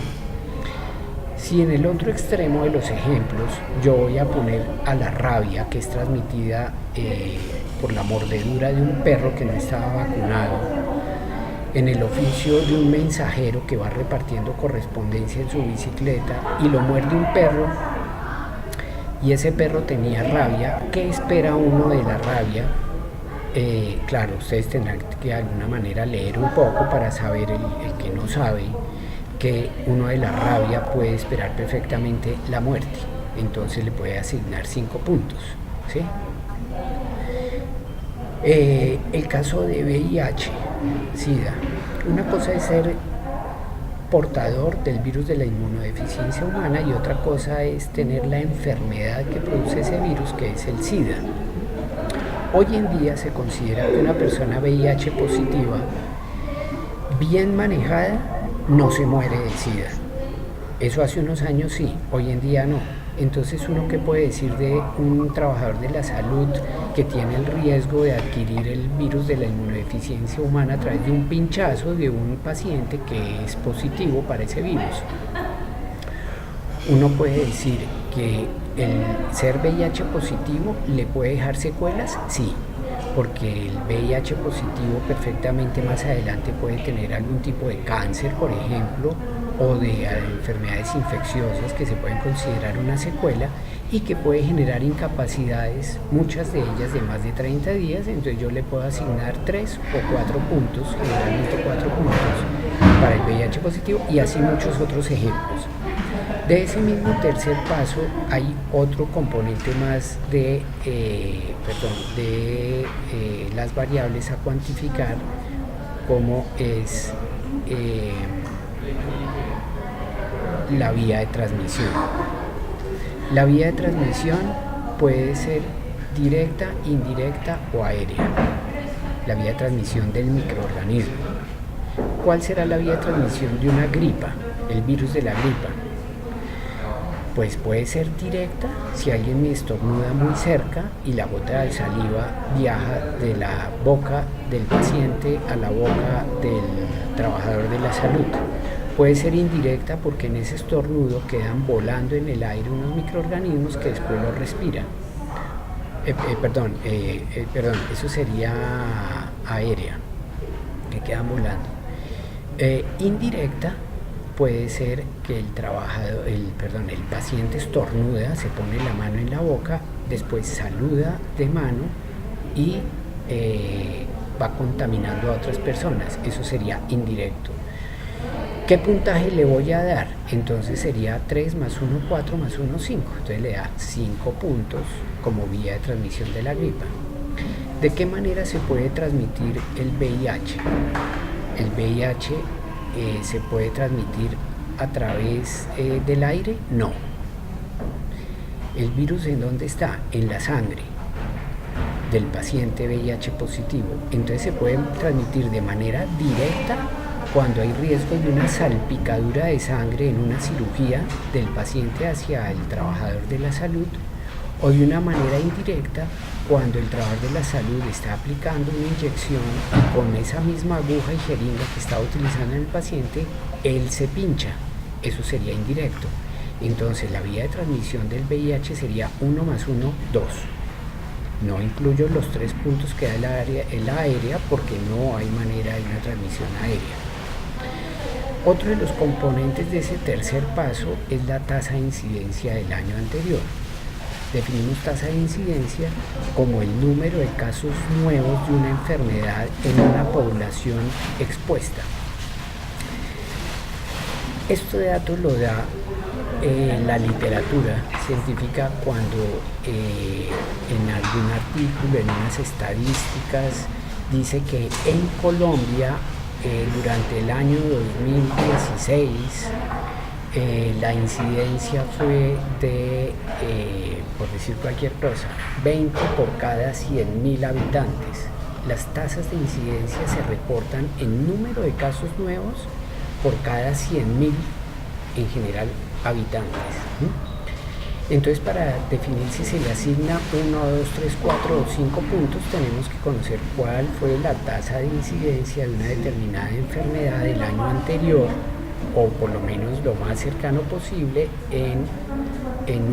Si en el otro extremo de los ejemplos yo voy a poner a la rabia, que es transmitida por la mordedura de un perro que no estaba vacunado, en el oficio de un mensajero que va repartiendo correspondencia en su bicicleta y lo muerde un perro y ese perro tenía rabia, ¿qué espera uno de la rabia? Claro, ustedes tendrán que de alguna manera leer un poco para saber, el que no sabe, que uno de la rabia puede esperar perfectamente la muerte, entonces le puede asignar 5 puntos, ¿sí? El caso de VIH, SIDA, una cosa es ser portador del virus de la inmunodeficiencia humana y otra cosa es tener la enfermedad que produce ese virus, que es el SIDA. Hoy en día se considera que una persona VIH positiva, bien manejada, no se muere de SIDA. Eso hace unos años sí, hoy en día no. Entonces, ¿uno qué puede decir de un trabajador de la salud que tiene el riesgo de adquirir el virus de la inmunodeficiencia humana a través de un pinchazo de un paciente que es positivo para ese virus? Uno puede decir que el ser VIH positivo le puede dejar secuelas, sí, porque el VIH positivo perfectamente más adelante puede tener algún tipo de cáncer, por ejemplo, o de enfermedades infecciosas que se pueden considerar una secuela y que puede generar incapacidades, muchas de ellas de más de 30 días, entonces yo le puedo asignar 3 o 4 puntos, generalmente 4 puntos para el VIH positivo y así muchos otros ejemplos. De ese mismo tercer paso hay otro componente más de las variables a cuantificar, como es la vía de transmisión. La vía de transmisión puede ser directa, indirecta o aérea. La vía de transmisión del microorganismo. ¿Cuál será la vía de transmisión de una gripa, el virus de la gripa? Pues puede ser directa si alguien me estornuda muy cerca y la gota de saliva viaja de la boca del paciente a la boca del trabajador de la salud. Puede ser indirecta porque en ese estornudo quedan volando en el aire unos microorganismos que después lo respiran. Perdón, eso sería aérea, que quedan volando. Indirecta puede ser que el paciente estornuda, se pone la mano en la boca, después saluda de mano y va contaminando a otras personas. Eso sería indirecto. ¿Qué puntaje le voy a dar? Entonces sería 3 más 1, 4 más 1, 5. Entonces le da 5 puntos como vía de transmisión de la gripa. ¿De qué manera se puede transmitir el VIH? El VIH se puede transmitir a través del aire. No. ¿El virus en dónde está? En la sangre del paciente VIH positivo. Entonces se puede transmitir de manera directa cuando hay riesgo de una salpicadura de sangre en una cirugía del paciente hacia el trabajador de la salud, o de una manera indirecta cuando el trabajador de la salud está aplicando una inyección y con esa misma aguja y jeringa que está utilizando en el paciente, él se pincha. Eso sería indirecto. Entonces la vía de transmisión del VIH sería 1 más 1, 2. No incluyo los 3 puntos que da la aérea porque no hay manera de una transmisión aérea. Otro de los componentes de ese tercer paso es la tasa de incidencia del año anterior. Definimos tasa de incidencia como el número de casos nuevos de una enfermedad en una población expuesta. Este dato lo da la literatura científica cuando en algún artículo, en unas estadísticas, dice que en Colombia durante el año 2016 la incidencia fue de, por decir cualquier cosa, 20 por cada 100.000 habitantes. Las tasas de incidencia se reportan en número de casos nuevos por cada 100.000 en general habitantes. Entonces, para definir si se le asigna 1, 2, 3, 4 o 5 puntos, tenemos que conocer cuál fue la tasa de incidencia de una determinada enfermedad del año anterior, o por lo menos lo más cercano posible en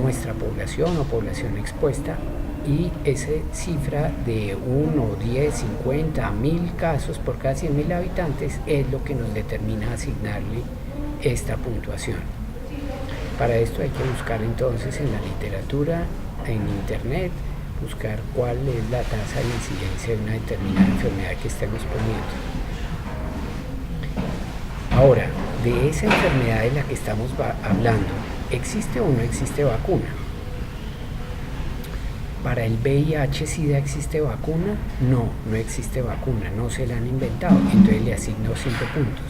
nuestra población o población expuesta, y esa cifra de 1, 10, 50, 1000 casos por cada 100.000 habitantes es lo que nos determina asignarle esta puntuación. Para esto hay que buscar entonces en la literatura, en internet, buscar cuál es la tasa de incidencia de una determinada enfermedad que estemos poniendo. Ahora, de esa enfermedad de la que estamos hablando, ¿existe o no existe vacuna? Para el VIH-Sida existe vacuna. No existe vacuna, no se la han inventado, entonces le asigno 5 puntos.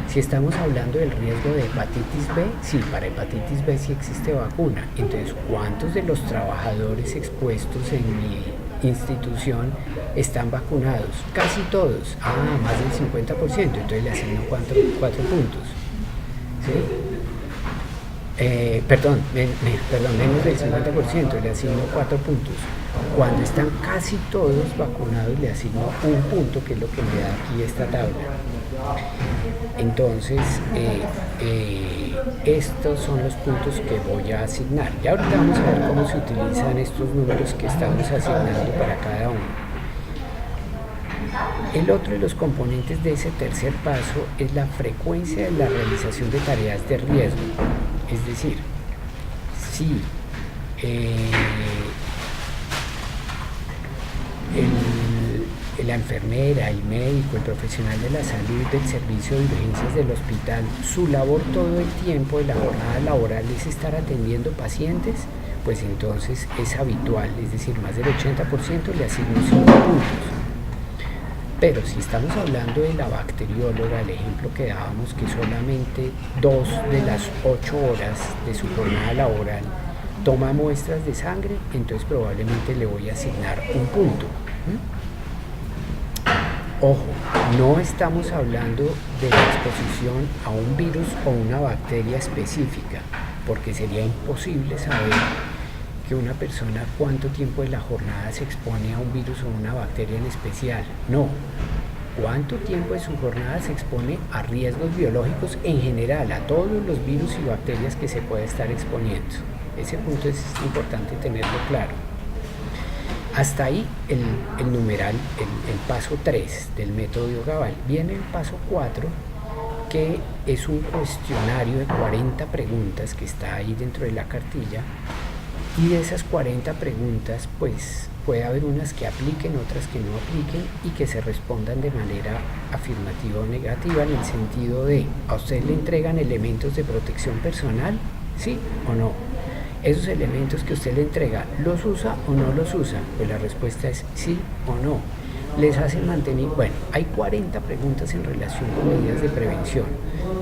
Si estamos hablando del riesgo de hepatitis B, sí, para hepatitis B sí existe vacuna. Entonces, ¿cuántos de los trabajadores expuestos en mi institución están vacunados? Casi todos. Más del 50%, entonces le asigno 4 puntos. ¿Sí? Menos del 50%, le asigno 4 puntos. Cuando están casi todos vacunados, le asigno 1 punto, que es lo que me da aquí esta tabla. Entonces, estos son los puntos que voy a asignar. Y ahorita vamos a ver cómo se utilizan estos números que estamos asignando para cada uno. El otro de los componentes de ese tercer paso es la frecuencia de la realización de tareas de riesgo. Es decir, si la enfermera, el médico, el profesional de la salud del servicio de urgencias del hospital, su labor todo el tiempo de la jornada laboral es estar atendiendo pacientes, pues entonces es habitual, es decir, más del 80% le asigno 5 puntos. Pero si estamos hablando de la bacterióloga, el ejemplo que dábamos, que solamente 2 de las 8 horas de su jornada laboral toma muestras de sangre, entonces probablemente le voy a asignar 1 punto. Ojo, no estamos hablando de la exposición a un virus o una bacteria específica, porque sería imposible saber que una persona cuánto tiempo de la jornada se expone a un virus o una bacteria en especial. No, cuánto tiempo de su jornada se expone a riesgos biológicos en general, a todos los virus y bacterias que se puede estar exponiendo. Ese punto es importante tenerlo claro. Hasta ahí el numeral, el paso 3 del método Biogaval. Viene el paso 4, que es un cuestionario de 40 preguntas que está ahí dentro de la cartilla, y de esas 40 preguntas pues puede haber unas que apliquen, otras que no apliquen, y que se respondan de manera afirmativa o negativa, en el sentido de: ¿a usted le entregan elementos de protección personal? ¿Sí o no? ¿Esos elementos que usted le entrega los usa o no los usa? Pues la respuesta es sí o no. ¿Les hacen mantenimiento? Bueno, hay 40 preguntas en relación con medidas de prevención.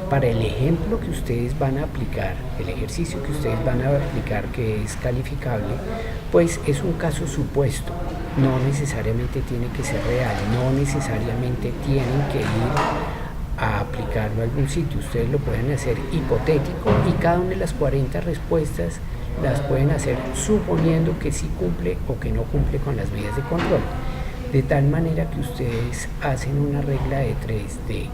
Para el ejemplo que ustedes van a aplicar, el ejercicio que ustedes van a aplicar, que es calificable, pues es un caso supuesto. No necesariamente tiene que ser real, no necesariamente tienen que ir a aplicarlo a algún sitio. Ustedes lo pueden hacer hipotético, y cada una de las 40 respuestas las pueden hacer suponiendo que sí cumple o que no cumple con las medidas de control. De tal manera que ustedes hacen una regla de 3 de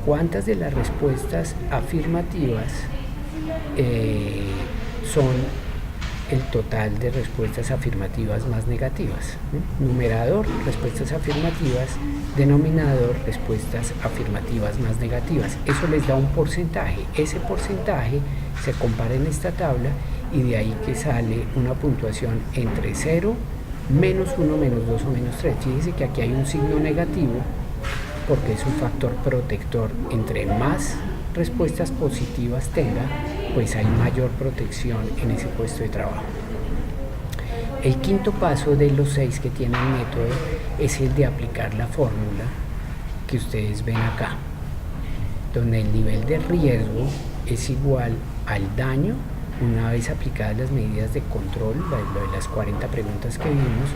cuántas de las respuestas afirmativas son el total de respuestas afirmativas más negativas. Numerador, respuestas afirmativas; denominador, respuestas afirmativas más negativas. Eso les da un porcentaje. Ese porcentaje se compara en esta tabla, y de ahí que sale una puntuación entre 0, menos 1, menos 2 o menos 3. Fíjense que aquí hay un signo negativo porque es un factor protector. Entre más respuestas positivas tenga, pues hay mayor protección en ese puesto de trabajo. El quinto paso de los 6 que tiene el método es el de aplicar la fórmula que ustedes ven acá, donde el nivel de riesgo es igual al daño una vez aplicadas las medidas de control, lo de las 40 preguntas que vimos,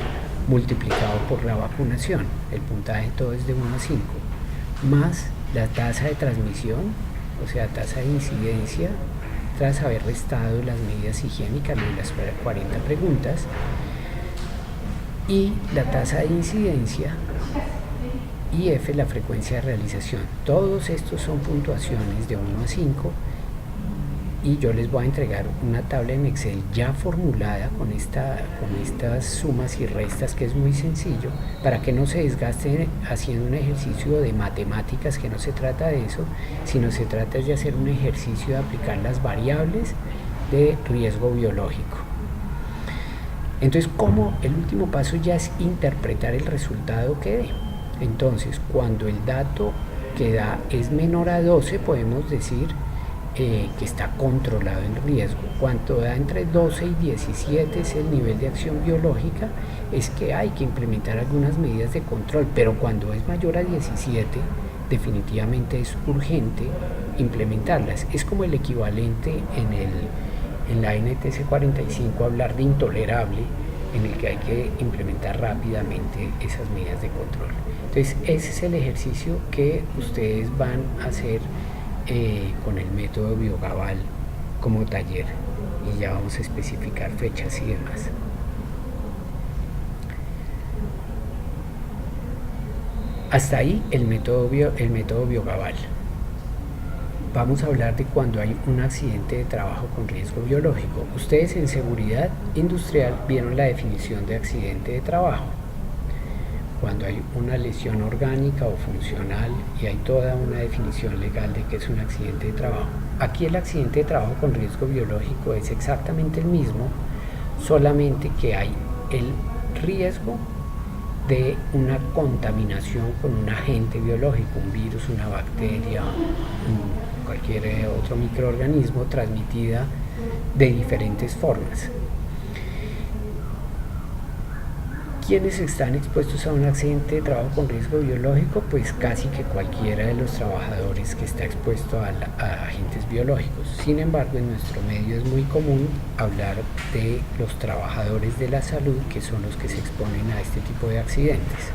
multiplicado por la vacunación. El puntaje todo es de 1 a 5, más la tasa de transmisión, o sea, tasa de incidencia, tras haber restado las medidas higiénicas de las 40 preguntas, y la tasa de incidencia, y F, la frecuencia de realización. Todos estos son puntuaciones de 1 a 5, y yo les voy a entregar una tabla en Excel ya formulada con estas sumas y restas, que es muy sencillo, para que no se desgasten haciendo un ejercicio de matemáticas, que no se trata de eso, sino se trata de hacer un ejercicio de aplicar las variables de riesgo biológico. Entonces, como el último paso ya es interpretar el resultado que dé. Entonces, cuando el dato que da es menor a 12, podemos decir que está controlado el riesgo. Cuando da entre 12 y 17 es el nivel de acción biológica, es que hay que implementar algunas medidas de control, pero cuando es mayor a 17, definitivamente es urgente implementarlas. Es como el equivalente en la NTC 45 hablar de intolerable, en el que hay que implementar rápidamente esas medidas de control. Entonces, ese es el ejercicio que ustedes van a hacer con el método Biogaval como taller, y ya vamos a especificar fechas y demás. Hasta ahí el método Biogaval. Vamos a hablar de cuando hay un accidente de trabajo con riesgo biológico. Ustedes en seguridad industrial vieron la definición de accidente de trabajo. Cuando hay una lesión orgánica o funcional, y hay toda una definición legal de qué es un accidente de trabajo. Aquí el accidente de trabajo con riesgo biológico es exactamente el mismo, solamente que hay el riesgo de una contaminación con un agente biológico, un virus, una bacteria, cualquier otro microorganismo, transmitida de diferentes formas. ¿Quiénes están expuestos a un accidente de trabajo con riesgo biológico? Pues casi que cualquiera de los trabajadores que está expuesto a agentes biológicos. Sin embargo, en nuestro medio es muy común hablar de los trabajadores de la salud, que son los que se exponen a este tipo de accidentes.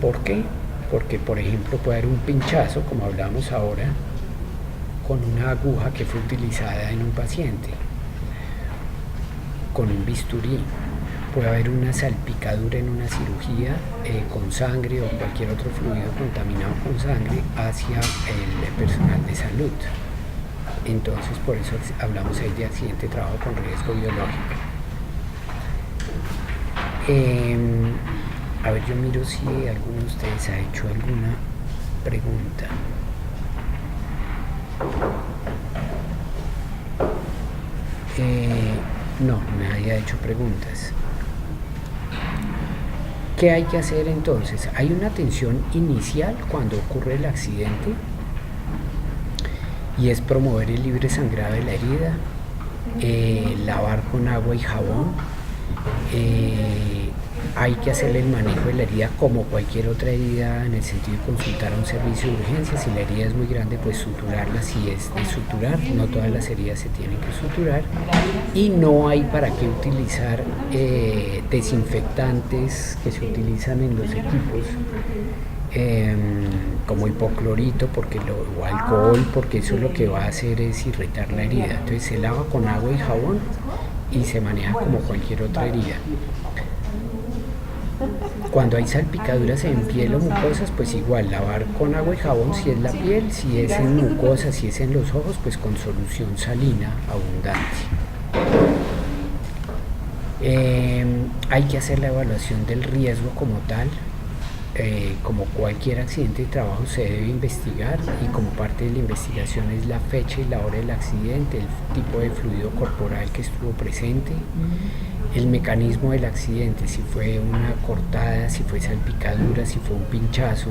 ¿Por qué? Porque, por ejemplo, puede haber un pinchazo, como hablamos ahora, con una aguja que fue utilizada en un paciente, con un bisturí. Puede haber una salpicadura en una cirugía con sangre o cualquier otro fluido contaminado con sangre hacia el personal de salud. entonces por eso hablamos ahí de accidente de trabajo con riesgo biológico. A ver, yo miro si alguno de ustedes ha hecho alguna pregunta. No, nadie ha hecho preguntas. ¿Qué hay que hacer entonces? Hay una atención inicial cuando ocurre el accidente y es promover el libre sangrado de la herida, lavar con agua y jabón, hay que hacerle el manejo de la herida como cualquier otra herida, en el sentido de consultar a un servicio de urgencia. Si la herida es muy grande, pues suturarla si es de suturar, no todas las heridas se tienen que suturar, y no hay para qué utilizar desinfectantes que se utilizan en los equipos, como hipoclorito o alcohol, porque eso lo que va a hacer es irritar la herida. Entonces se lava con agua y jabón y se maneja como cualquier otra herida. Cuando hay salpicaduras en piel o mucosas, pues igual, lavar con agua y jabón si es la piel, si es en mucosas, si es en los ojos, pues con solución salina abundante. Hay que hacer la evaluación del riesgo como tal. Como cualquier accidente de trabajo se debe investigar, y como parte de la investigación es la fecha y la hora del accidente, el tipo de fluido corporal que estuvo presente, el mecanismo del accidente, si fue una cortada, si fue salpicadura, si fue un pinchazo,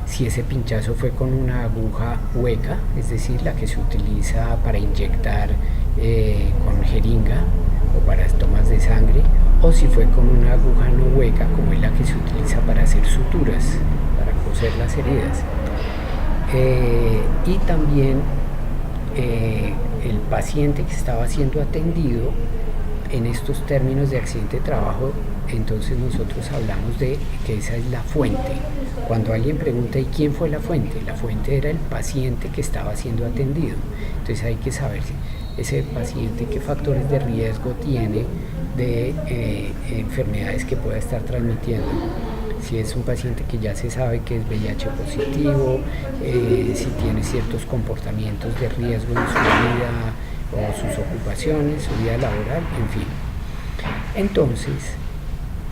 si ese pinchazo fue con una aguja hueca, es decir, la que se utiliza para inyectar con jeringa o para tomas de sangre, o si fue con una aguja no hueca, como es la que se utiliza para hacer suturas, para coser las heridas. Y también el paciente que estaba siendo atendido en estos términos de accidente de trabajo, entonces nosotros hablamos de que esa es la fuente. Cuando alguien pregunta ¿y quién fue la fuente? La fuente era el paciente que estaba siendo atendido. Entonces hay que saber ese paciente qué factores de riesgo tiene de enfermedades que pueda estar transmitiendo. Si es un paciente que ya se sabe que es VIH positivo, si tiene ciertos comportamientos de riesgo en su vida o sus ocupaciones, su vida laboral, en fin. Entonces,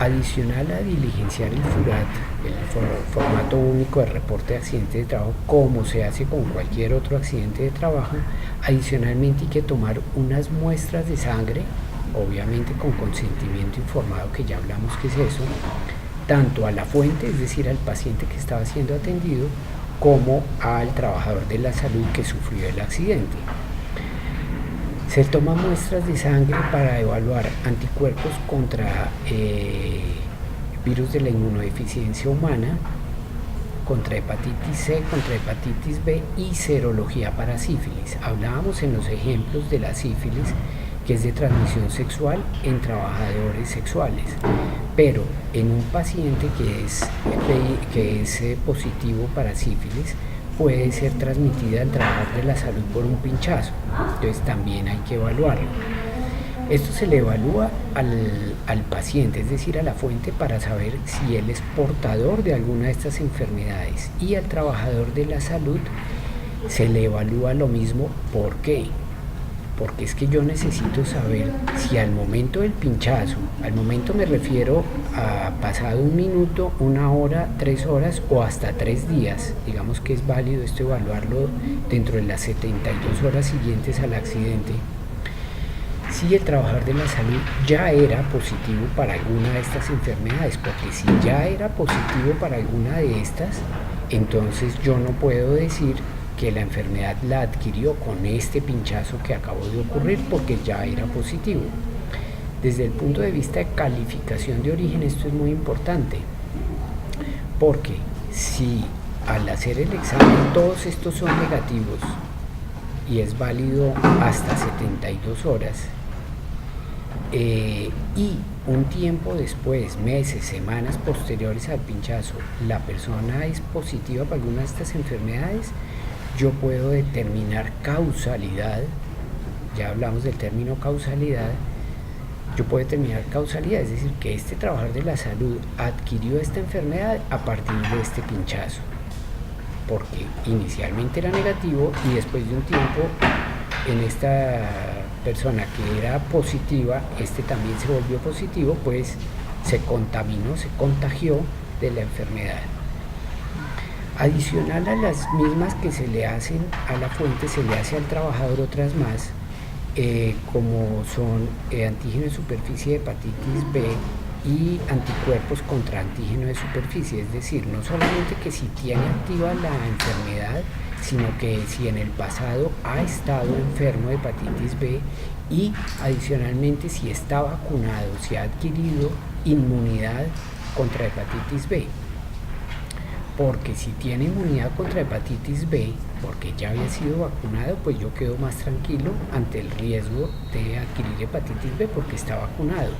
adicional a diligenciar el FURAT, el formato único de reporte de accidente de trabajo, como se hace con cualquier otro accidente de trabajo, adicionalmente hay que tomar unas muestras de sangre, obviamente con consentimiento informado, que ya hablamos que es eso, tanto a la fuente, es decir, al paciente que estaba siendo atendido, como al trabajador de la salud que sufrió el accidente. Se toman muestras de sangre para evaluar anticuerpos contra virus de la inmunodeficiencia humana, contra hepatitis C, contra hepatitis B y serología para sífilis. Hablábamos en los ejemplos de la sífilis, que es de transmisión sexual en trabajadores sexuales, pero en un paciente que es positivo para sífilis, puede ser transmitida al trabajador de la salud por un pinchazo, entonces también hay que evaluarlo. Esto se le evalúa al paciente, es decir, a la fuente, para saber si él es portador de alguna de estas enfermedades, y al trabajador de la salud se le evalúa lo mismo. ¿Por qué? Porque es que yo necesito saber si al momento del pinchazo, al momento me refiero a pasado 1 minuto, 1 hora, 3 horas o hasta 3 días, digamos que es válido esto evaluarlo dentro de las 72 horas siguientes al accidente, si el trabajador de la salud ya era positivo para alguna de estas enfermedades, porque si ya era positivo para alguna de estas, entonces yo no puedo decir que la enfermedad la adquirió con este pinchazo que acabó de ocurrir, porque ya era positivo. Desde el punto de vista de calificación de origen, esto es muy importante, porque si al hacer el examen todos estos son negativos y es válido hasta 72 horas, y un tiempo después, meses, semanas posteriores al pinchazo, la persona es positiva para alguna de estas enfermedades, yo puedo determinar causalidad. Ya hablamos del término causalidad. Yo puedo determinar causalidad, es decir, que este trabajador de la salud adquirió esta enfermedad a partir de este pinchazo. porque inicialmente era negativo y después de un tiempo en esta persona que era positiva, este también se volvió positivo, pues se contaminó, se contagió de la enfermedad. Adicional a las mismas que se le hacen a la fuente, se le hace al trabajador otras más, como son antígeno de superficie de hepatitis B y anticuerpos contra antígeno de superficie, es decir, no solamente que si tiene activa la enfermedad, sino que si en el pasado ha estado enfermo de hepatitis B y adicionalmente si está vacunado, si ha adquirido inmunidad contra hepatitis B. Porque si tiene inmunidad contra hepatitis B, porque ya había sido vacunado, pues yo quedo más tranquilo ante el riesgo de adquirir hepatitis B porque está vacunado.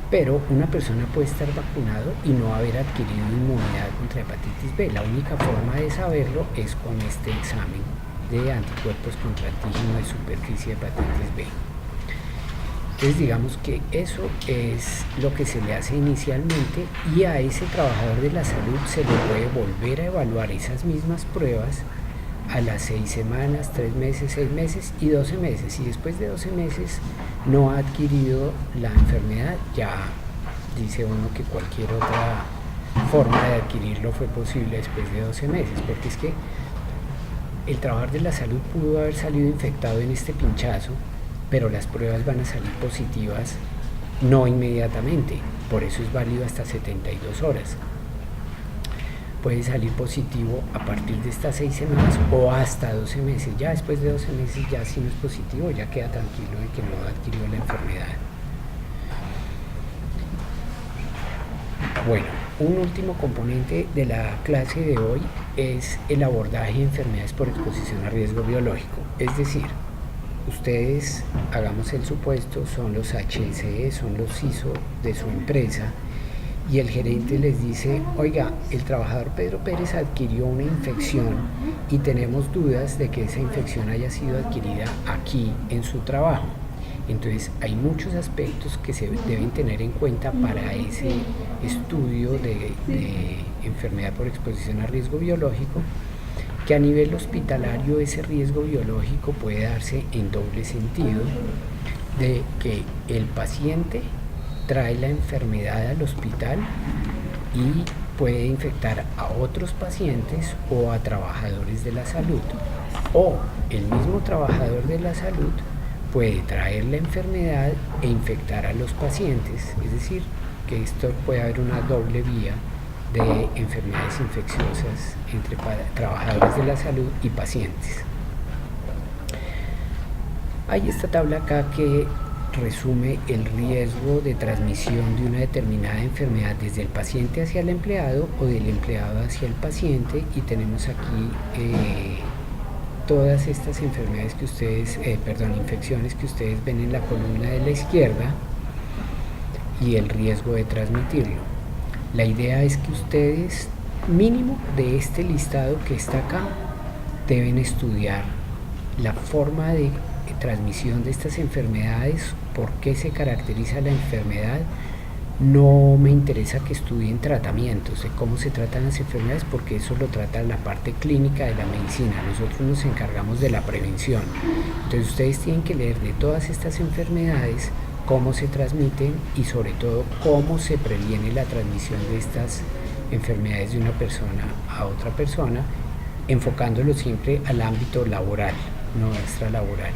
Pero una persona puede estar vacunado y no haber adquirido inmunidad contra hepatitis B. La única forma de saberlo es con este examen de anticuerpos contra antígeno de superficie de hepatitis B. Entonces digamos que eso es lo que se le hace inicialmente y a ese trabajador de la salud se le puede volver a evaluar esas mismas pruebas a las 6 semanas, 3 meses, 6 meses y 12 meses. Y después de 12 meses no ha adquirido la enfermedad, ya dice uno que cualquier otra forma de adquirirlo fue posible después de 12 meses, porque es que el trabajador de la salud pudo haber salido infectado en este pinchazo, pero las pruebas van a salir positivas no inmediatamente, por eso es válido hasta 72 horas. Puede salir positivo a partir de estas 6 semanas o hasta 12 meses. Ya después de 12 meses ya si no es positivo, ya queda tranquilo de que no ha adquirido la enfermedad. Bueno, un último componente de la clase de hoy es el abordaje de enfermedades por exposición a riesgo biológico, es decir, ustedes, hagamos el supuesto, son los HSE, son los CISO de su empresa y el gerente les dice, oiga, el trabajador Pedro Pérez adquirió una infección y tenemos dudas de que esa infección haya sido adquirida aquí en su trabajo. Entonces hay muchos aspectos que se deben tener en cuenta para ese estudio de enfermedad por exposición a riesgo biológico, que a nivel hospitalario ese riesgo biológico puede darse en doble sentido, de que el paciente trae la enfermedad al hospital y puede infectar a otros pacientes o a trabajadores de la salud, o el mismo trabajador de la salud puede traer la enfermedad e infectar a los pacientes, es decir, que esto puede haber una doble vía de enfermedades infecciosas entre trabajadores de la salud y pacientes. Hay esta tabla acá que resume el riesgo de transmisión de una determinada enfermedad desde el paciente hacia el empleado o del empleado hacia el paciente, y tenemos aquí todas estas enfermedades que ustedes, infecciones que ustedes ven en la columna de la izquierda y el riesgo de transmitirlo. La idea es que ustedes, mínimo de este listado que está acá, deben estudiar la forma de transmisión de estas enfermedades, por qué se caracteriza la enfermedad. No me interesa que estudien tratamientos, de cómo se tratan las enfermedades, porque eso lo trata la parte clínica de la medicina. Nosotros nos encargamos de la prevención. Entonces ustedes tienen que leer de todas estas enfermedades, cómo se transmiten y sobre todo cómo se previene la transmisión de estas enfermedades de una persona a otra persona, enfocándolo siempre al ámbito laboral, no extralaboral.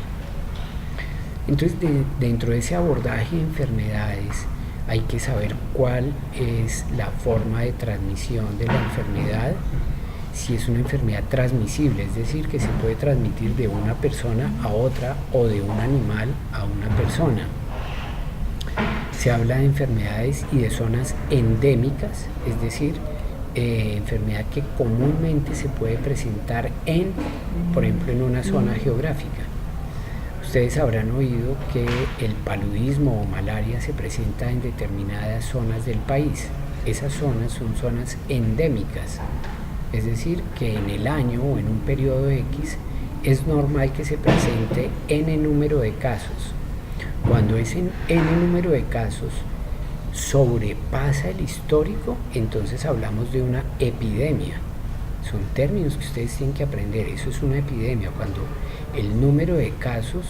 Entonces, dentro de ese abordaje de enfermedades, hay que saber cuál es la forma de transmisión de la enfermedad, si es una enfermedad transmisible, es decir, que se puede transmitir de una persona a otra o de un animal a una persona. Se habla de enfermedades y de zonas endémicas, es decir, enfermedad que comúnmente se puede presentar por ejemplo, en una zona geográfica. Ustedes habrán oído que el paludismo o malaria se presenta en determinadas zonas del país. Esas zonas son zonas endémicas, es decir, que en el año o en un periodo X es normal que se presente n número de casos. Cuando ese n número de casos sobrepasa el histórico, entonces hablamos de una epidemia. son términos que ustedes tienen que aprender. Eso es una epidemia, cuando el número de casos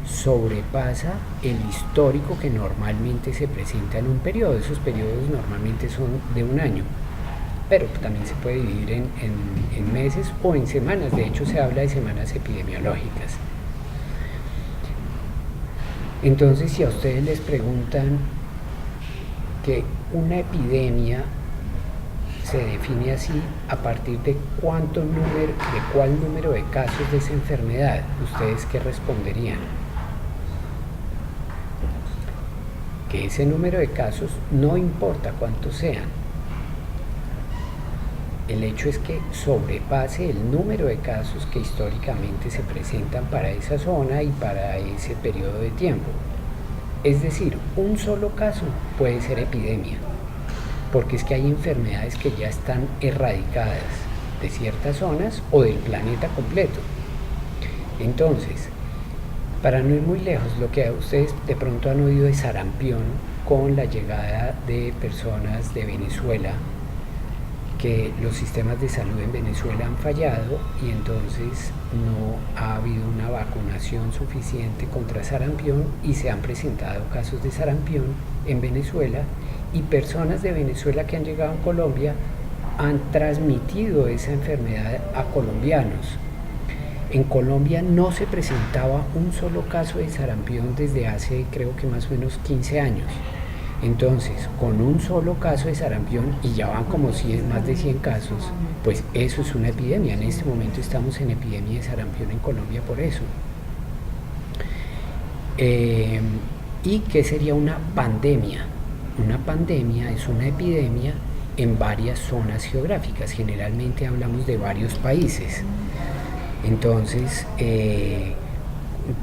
sobrepasa el histórico que normalmente se presenta en un periodo. Esos periodos normalmente son de un año, pero también se puede dividir en meses o en semanas. De hecho, se habla de semanas epidemiológicas. Entonces, si a ustedes les preguntan que una epidemia se define así, a partir de cuál número de casos de esa enfermedad, ¿ustedes qué responderían? Que ese número de casos no importa cuántos sean. El hecho es que sobrepase el número de casos que históricamente se presentan para esa zona y para ese periodo de tiempo. Es decir, un solo caso puede ser epidemia, porque es que hay enfermedades que ya están erradicadas de ciertas zonas o del planeta completo. Entonces, para no ir muy lejos, lo que ustedes de pronto han oído de sarampión con la llegada de personas de Venezuela, que los sistemas de salud en Venezuela han fallado y entonces no ha habido una vacunación suficiente contra sarampión y se han presentado casos de sarampión en Venezuela, y personas de Venezuela que han llegado a Colombia han transmitido esa enfermedad a colombianos. En Colombia no se presentaba un solo caso de sarampión desde hace, creo que más o menos 15 años. Entonces, con un solo caso de sarampión, y ya van como más de 100 casos, pues eso es una epidemia. En este momento estamos en epidemia de sarampión en Colombia por eso. ¿Y qué sería una pandemia? Una pandemia es una epidemia en varias zonas geográficas. Generalmente hablamos de varios países. Entonces,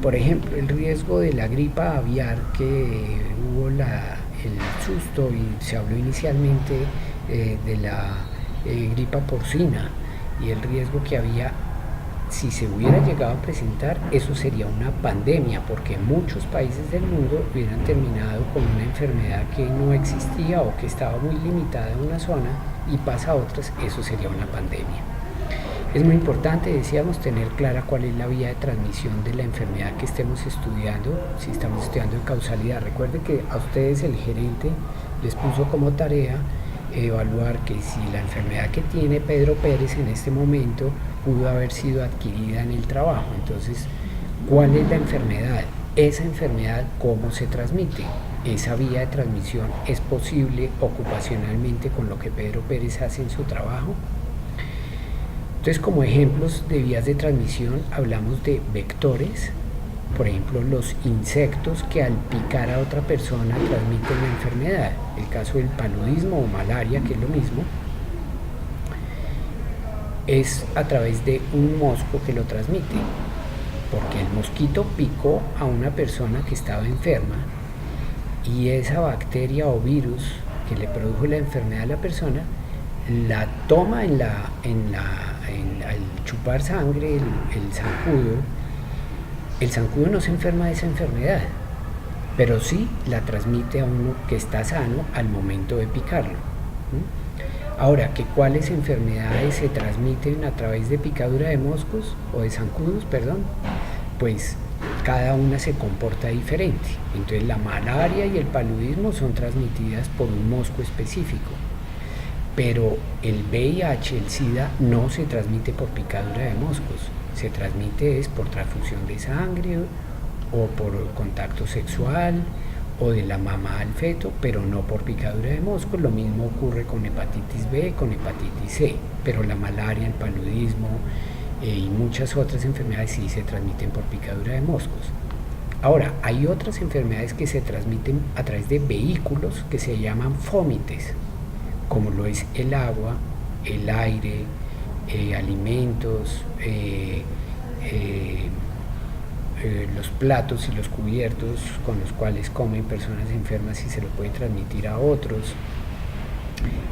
por ejemplo, el riesgo de la gripa aviar, que hubo el susto y se habló inicialmente de la gripa porcina y el riesgo que había, si se hubiera llegado a presentar, eso sería una pandemia, porque muchos países del mundo hubieran terminado con una enfermedad que no existía o que estaba muy limitada en una zona y pasa a otras. Eso sería una pandemia. Es muy importante, decíamos, tener clara cuál es la vía de transmisión de la enfermedad que estemos estudiando, si estamos estudiando en causalidad. Recuerde que a ustedes el gerente les puso como tarea evaluar que si la enfermedad que tiene Pedro Pérez en este momento pudo haber sido adquirida en el trabajo. Entonces, ¿cuál es la enfermedad? Esa enfermedad, ¿cómo se transmite? Esa vía de transmisión es posible ocupacionalmente con lo que Pedro Pérez hace en su trabajo. Entonces, como ejemplos de vías de transmisión, hablamos de vectores, por ejemplo, los insectos que al picar a otra persona transmiten la enfermedad. El caso del paludismo o malaria, que es lo mismo, es a través de un mosco que lo transmite, porque el mosquito picó a una persona que estaba enferma y esa bacteria o virus que le produjo la enfermedad a la persona la toma al chupar sangre el zancudo. El zancudo no se enferma de esa enfermedad, pero sí la transmite a uno que está sano al momento de picarlo. Ahora, ¿cuáles enfermedades se transmiten a través de picadura de moscos o de zancudos, perdón? Pues cada una se comporta diferente. Entonces la malaria y el paludismo son transmitidas por un mosco específico, pero el VIH, el SIDA, no se transmite por picadura de moscos, se transmite por transfusión de sangre o por contacto sexual o de la mamá al feto, pero no por picadura de moscos. Lo mismo ocurre con hepatitis B, con hepatitis C, pero la malaria, el paludismo y muchas otras enfermedades sí se transmiten por picadura de moscos. Ahora, hay otras enfermedades que se transmiten a través de vehículos que se llaman fómites, como lo es el agua, el aire, alimentos, los platos y los cubiertos con los cuales comen personas enfermas y se lo pueden transmitir a otros.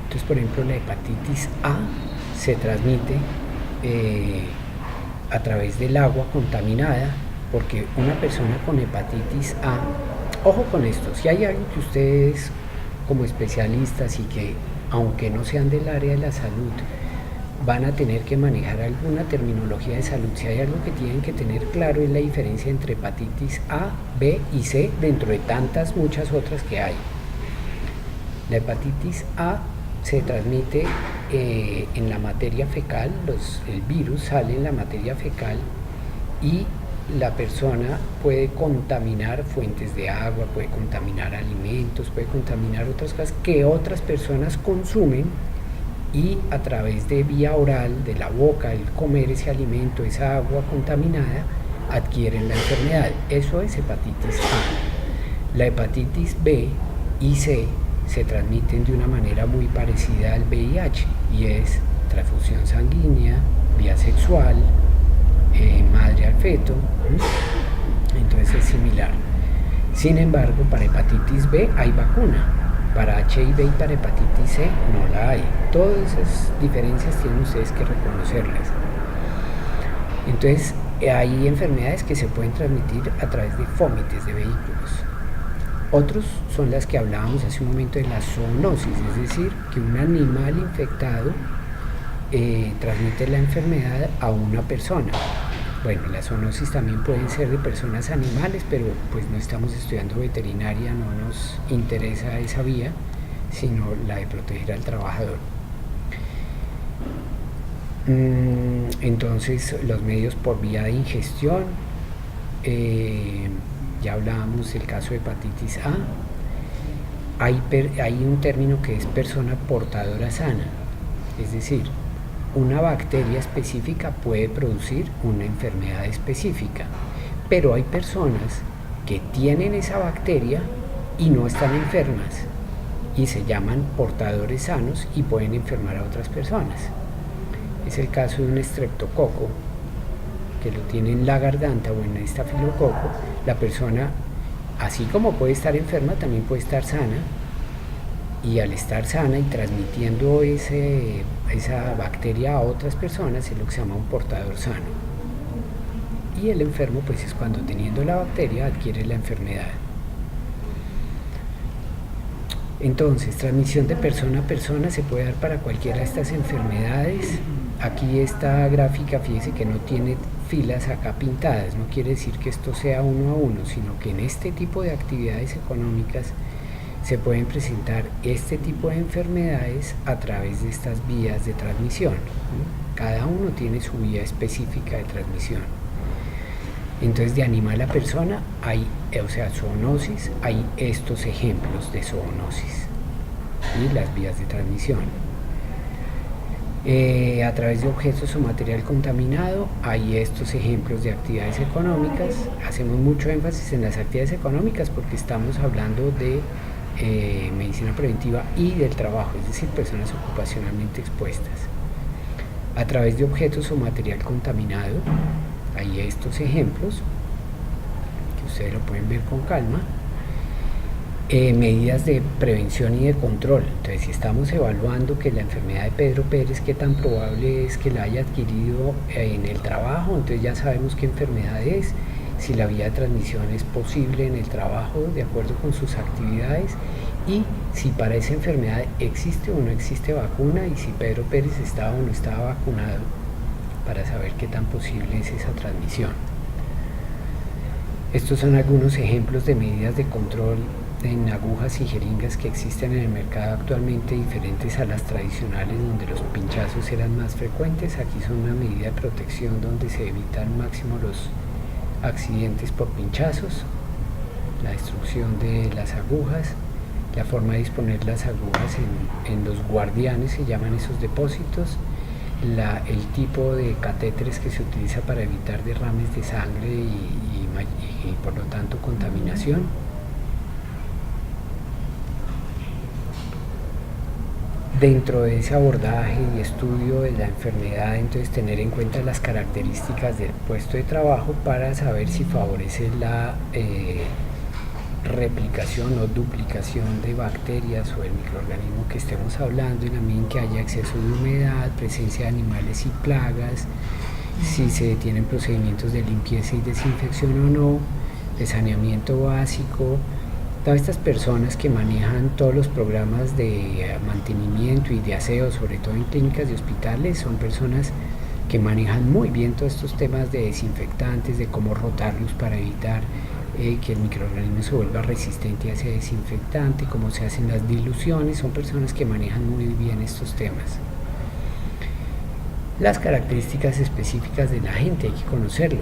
Entonces, por ejemplo, la hepatitis A se transmite a través del agua contaminada, porque una persona con hepatitis A, ojo con esto, si hay algo que ustedes como especialistas y que aunque no sean del área de la salud van a tener que manejar alguna terminología de salud. Si hay algo que tienen que tener claro es la diferencia entre hepatitis A, B y C dentro de tantas muchas otras que hay. La hepatitis A se transmite en la materia fecal, el virus sale en la materia fecal y la persona puede contaminar fuentes de agua, puede contaminar alimentos, puede contaminar otras cosas que otras personas consumen y a través de vía oral, de la boca, el comer ese alimento, esa agua contaminada, adquieren la enfermedad. Eso es hepatitis A. La hepatitis B y C se transmiten de una manera muy parecida al VIH y es transfusión sanguínea, vía sexual, madre al feto, entonces es similar. Sin embargo, para hepatitis B hay vacuna, para HIV y para hepatitis C no la hay. Todas esas diferencias tienen ustedes que reconocerlas. Entonces, hay enfermedades que se pueden transmitir a través de fómites de vehículos. Otros son las que hablábamos hace un momento de la zoonosis, es decir, que un animal infectado transmite la enfermedad a una persona. Bueno, la zoonosis también pueden ser de personas a animales, pero pues no estamos estudiando veterinaria, no nos interesa esa vía, sino la de proteger al trabajador. Entonces, los medios por vía de ingestión, ya hablábamos del caso de hepatitis A. Hay un término que es persona portadora sana, es decir, una bacteria específica puede producir una enfermedad específica, pero hay personas que tienen esa bacteria y no están enfermas y se llaman portadores sanos y pueden enfermar a otras personas. Es el caso de un estreptococo que lo tiene en la garganta o en estafilococo. La persona, así como puede estar enferma, también puede estar sana, y al estar sana y transmitiendo esa bacteria a otras personas es lo que se llama un portador sano. Y el enfermo pues es cuando teniendo la bacteria adquiere la enfermedad. Entonces, transmisión de persona a persona se puede dar para cualquiera de estas enfermedades. Aquí esta gráfica, fíjese que no tiene filas acá pintadas, no quiere decir que esto sea uno a uno, sino que en este tipo de actividades económicas se pueden presentar este tipo de enfermedades a través de estas vías de transmisión. Cada uno tiene su vía específica de transmisión. Entonces, de animal a persona hay, zoonosis, hay estos ejemplos de zoonosis y las vías de transmisión. A través de objetos o material contaminado hay estos ejemplos de actividades económicas. Hacemos mucho énfasis en las actividades económicas porque estamos hablando de medicina preventiva y del trabajo, es decir, personas ocupacionalmente expuestas. A través de objetos o material contaminado hay estos ejemplos que ustedes lo pueden ver con calma. Medidas de prevención y de control. Entonces, si estamos evaluando que la enfermedad de Pedro Pérez, qué tan probable es que la haya adquirido en el trabajo, entonces ya sabemos qué enfermedad es, si la vía de transmisión es posible en el trabajo de acuerdo con sus actividades y si para esa enfermedad existe o no existe vacuna y si Pedro Pérez estaba o no estaba vacunado para saber qué tan posible es esa transmisión. Estos son algunos ejemplos de medidas de control en agujas y jeringas que existen en el mercado actualmente, diferentes a las tradicionales donde los pinchazos eran más frecuentes. Aquí son una medida de protección donde se evitan al máximo los accidentes por pinchazos, la destrucción de las agujas, la forma de disponer las agujas en los guardianes, se llaman esos depósitos, el tipo de catéteres que se utiliza para evitar derrames de sangre y por lo tanto contaminación. Dentro de ese abordaje y estudio de la enfermedad, entonces tener en cuenta las características del puesto de trabajo para saber si favorece la replicación o duplicación de bacterias o el microorganismo que estemos hablando, en la medida en que haya exceso de humedad, presencia de animales y plagas, si se tienen procedimientos de limpieza y desinfección o no, de saneamiento básico, Todas estas personas que manejan todos los programas de mantenimiento y de aseo, sobre todo en clínicas y hospitales, son personas que manejan muy bien todos estos temas de desinfectantes, de cómo rotarlos para evitar que el microorganismo se vuelva resistente a ese desinfectante, cómo se hacen las diluciones. Son personas que manejan muy bien estos temas. Las características específicas de la gente hay que conocerlo.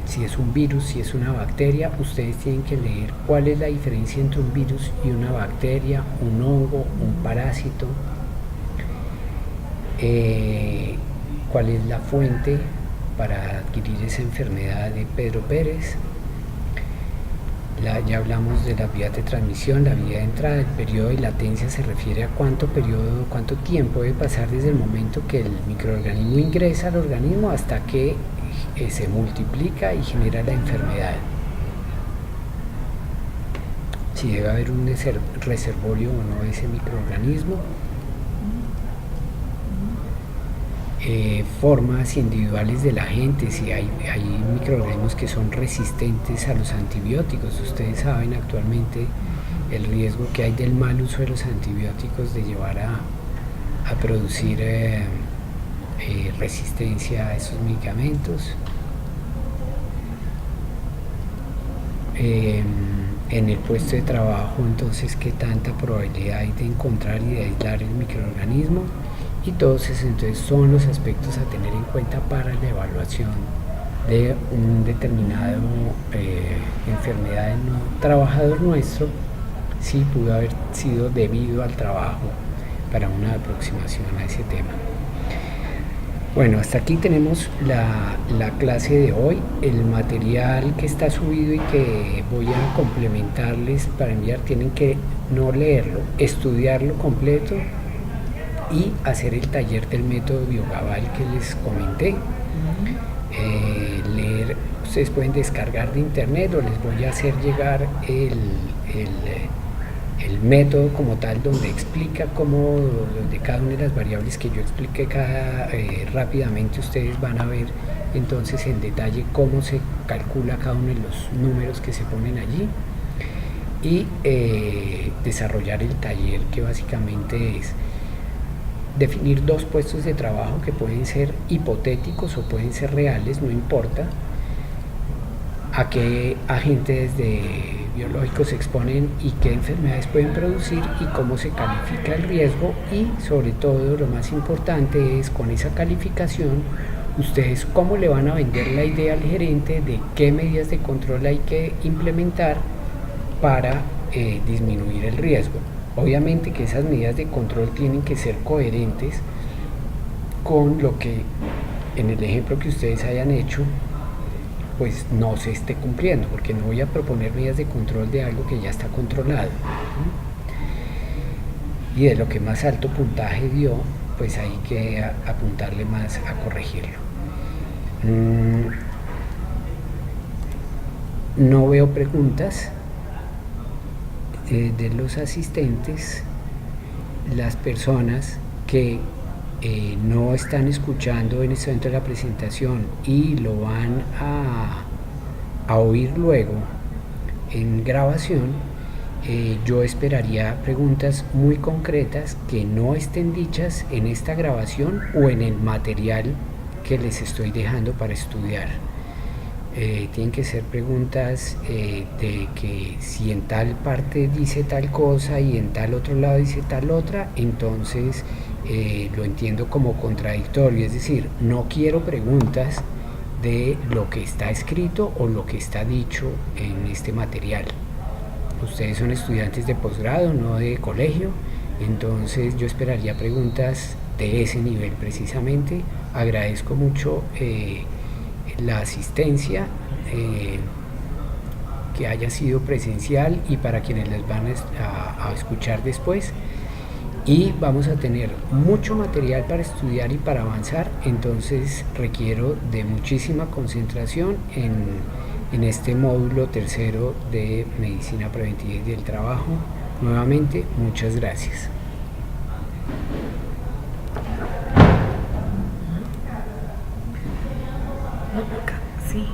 Si es un virus, si es una bacteria, ustedes tienen que leer cuál es la diferencia entre un virus y una bacteria, un hongo, un parásito, cuál es la fuente para adquirir esa enfermedad de Pedro Pérez. Ya hablamos de las vías de transmisión, la vía de entrada. El periodo de latencia se refiere a cuánto tiempo debe pasar desde el momento que el microorganismo ingresa al organismo hasta que se multiplica y genera la enfermedad. Si debe haber un reservorio o no de ese microorganismo. Formas individuales de la gente, si hay microorganismos que son resistentes a los antibióticos. Ustedes saben actualmente el riesgo que hay del mal uso de los antibióticos, de llevar a producir resistencia a esos medicamentos. En el puesto de trabajo, entonces, qué tanta probabilidad hay de encontrar y de aislar el microorganismo. Y todos esos entonces son los aspectos a tener en cuenta para la evaluación de un determinado enfermedad en un trabajador nuestro, si pudo haber sido debido al trabajo, para una aproximación a ese tema. Bueno, hasta aquí tenemos la clase de hoy. El material que está subido y que voy a complementarles para enviar, tienen que no leerlo, estudiarlo completo y hacer el taller del método Biogaval que les comenté. Leer, ustedes pueden descargar de internet, o les voy a hacer llegar el método como tal, donde explica cómo de cada una de las variables que yo expliqué rápidamente. Ustedes van a ver entonces en detalle cómo se calcula cada uno de los números que se ponen allí, y desarrollar el taller, que básicamente es definir dos puestos de trabajo que pueden ser hipotéticos o pueden ser reales, no importa, a qué agentes biológicos se exponen y qué enfermedades pueden producir y cómo se califica el riesgo. Y sobre todo, lo más importante es, con esa calificación, ustedes cómo le van a vender la idea al gerente de qué medidas de control hay que implementar para disminuir el riesgo. Obviamente que esas medidas de control tienen que ser coherentes con lo que en el ejemplo que ustedes hayan hecho pues no se esté cumpliendo, porque no voy a proponer medidas de control de algo que ya está controlado. Y de lo que más alto puntaje dio, pues hay que apuntarle más a corregirlo. No veo preguntas de los asistentes. Las personas que no están escuchando en este momento la presentación y lo van a oír luego en grabación, yo esperaría preguntas muy concretas que no estén dichas en esta grabación o en el material que les estoy dejando para estudiar. Tienen que ser preguntas de que si en tal parte dice tal cosa y en tal otro lado dice tal otra, entonces lo entiendo como contradictorio. Es decir, no quiero preguntas de lo que está escrito o lo que está dicho en este material. Ustedes son estudiantes de posgrado, no de colegio, entonces yo esperaría preguntas de ese nivel precisamente. Agradezco mucho la asistencia, que haya sido presencial, y para quienes les van a escuchar después. Y vamos a tener mucho material para estudiar y para avanzar, entonces requiero de muchísima concentración en este módulo tercero de Medicina Preventiva y del Trabajo. Nuevamente, muchas gracias. Sí.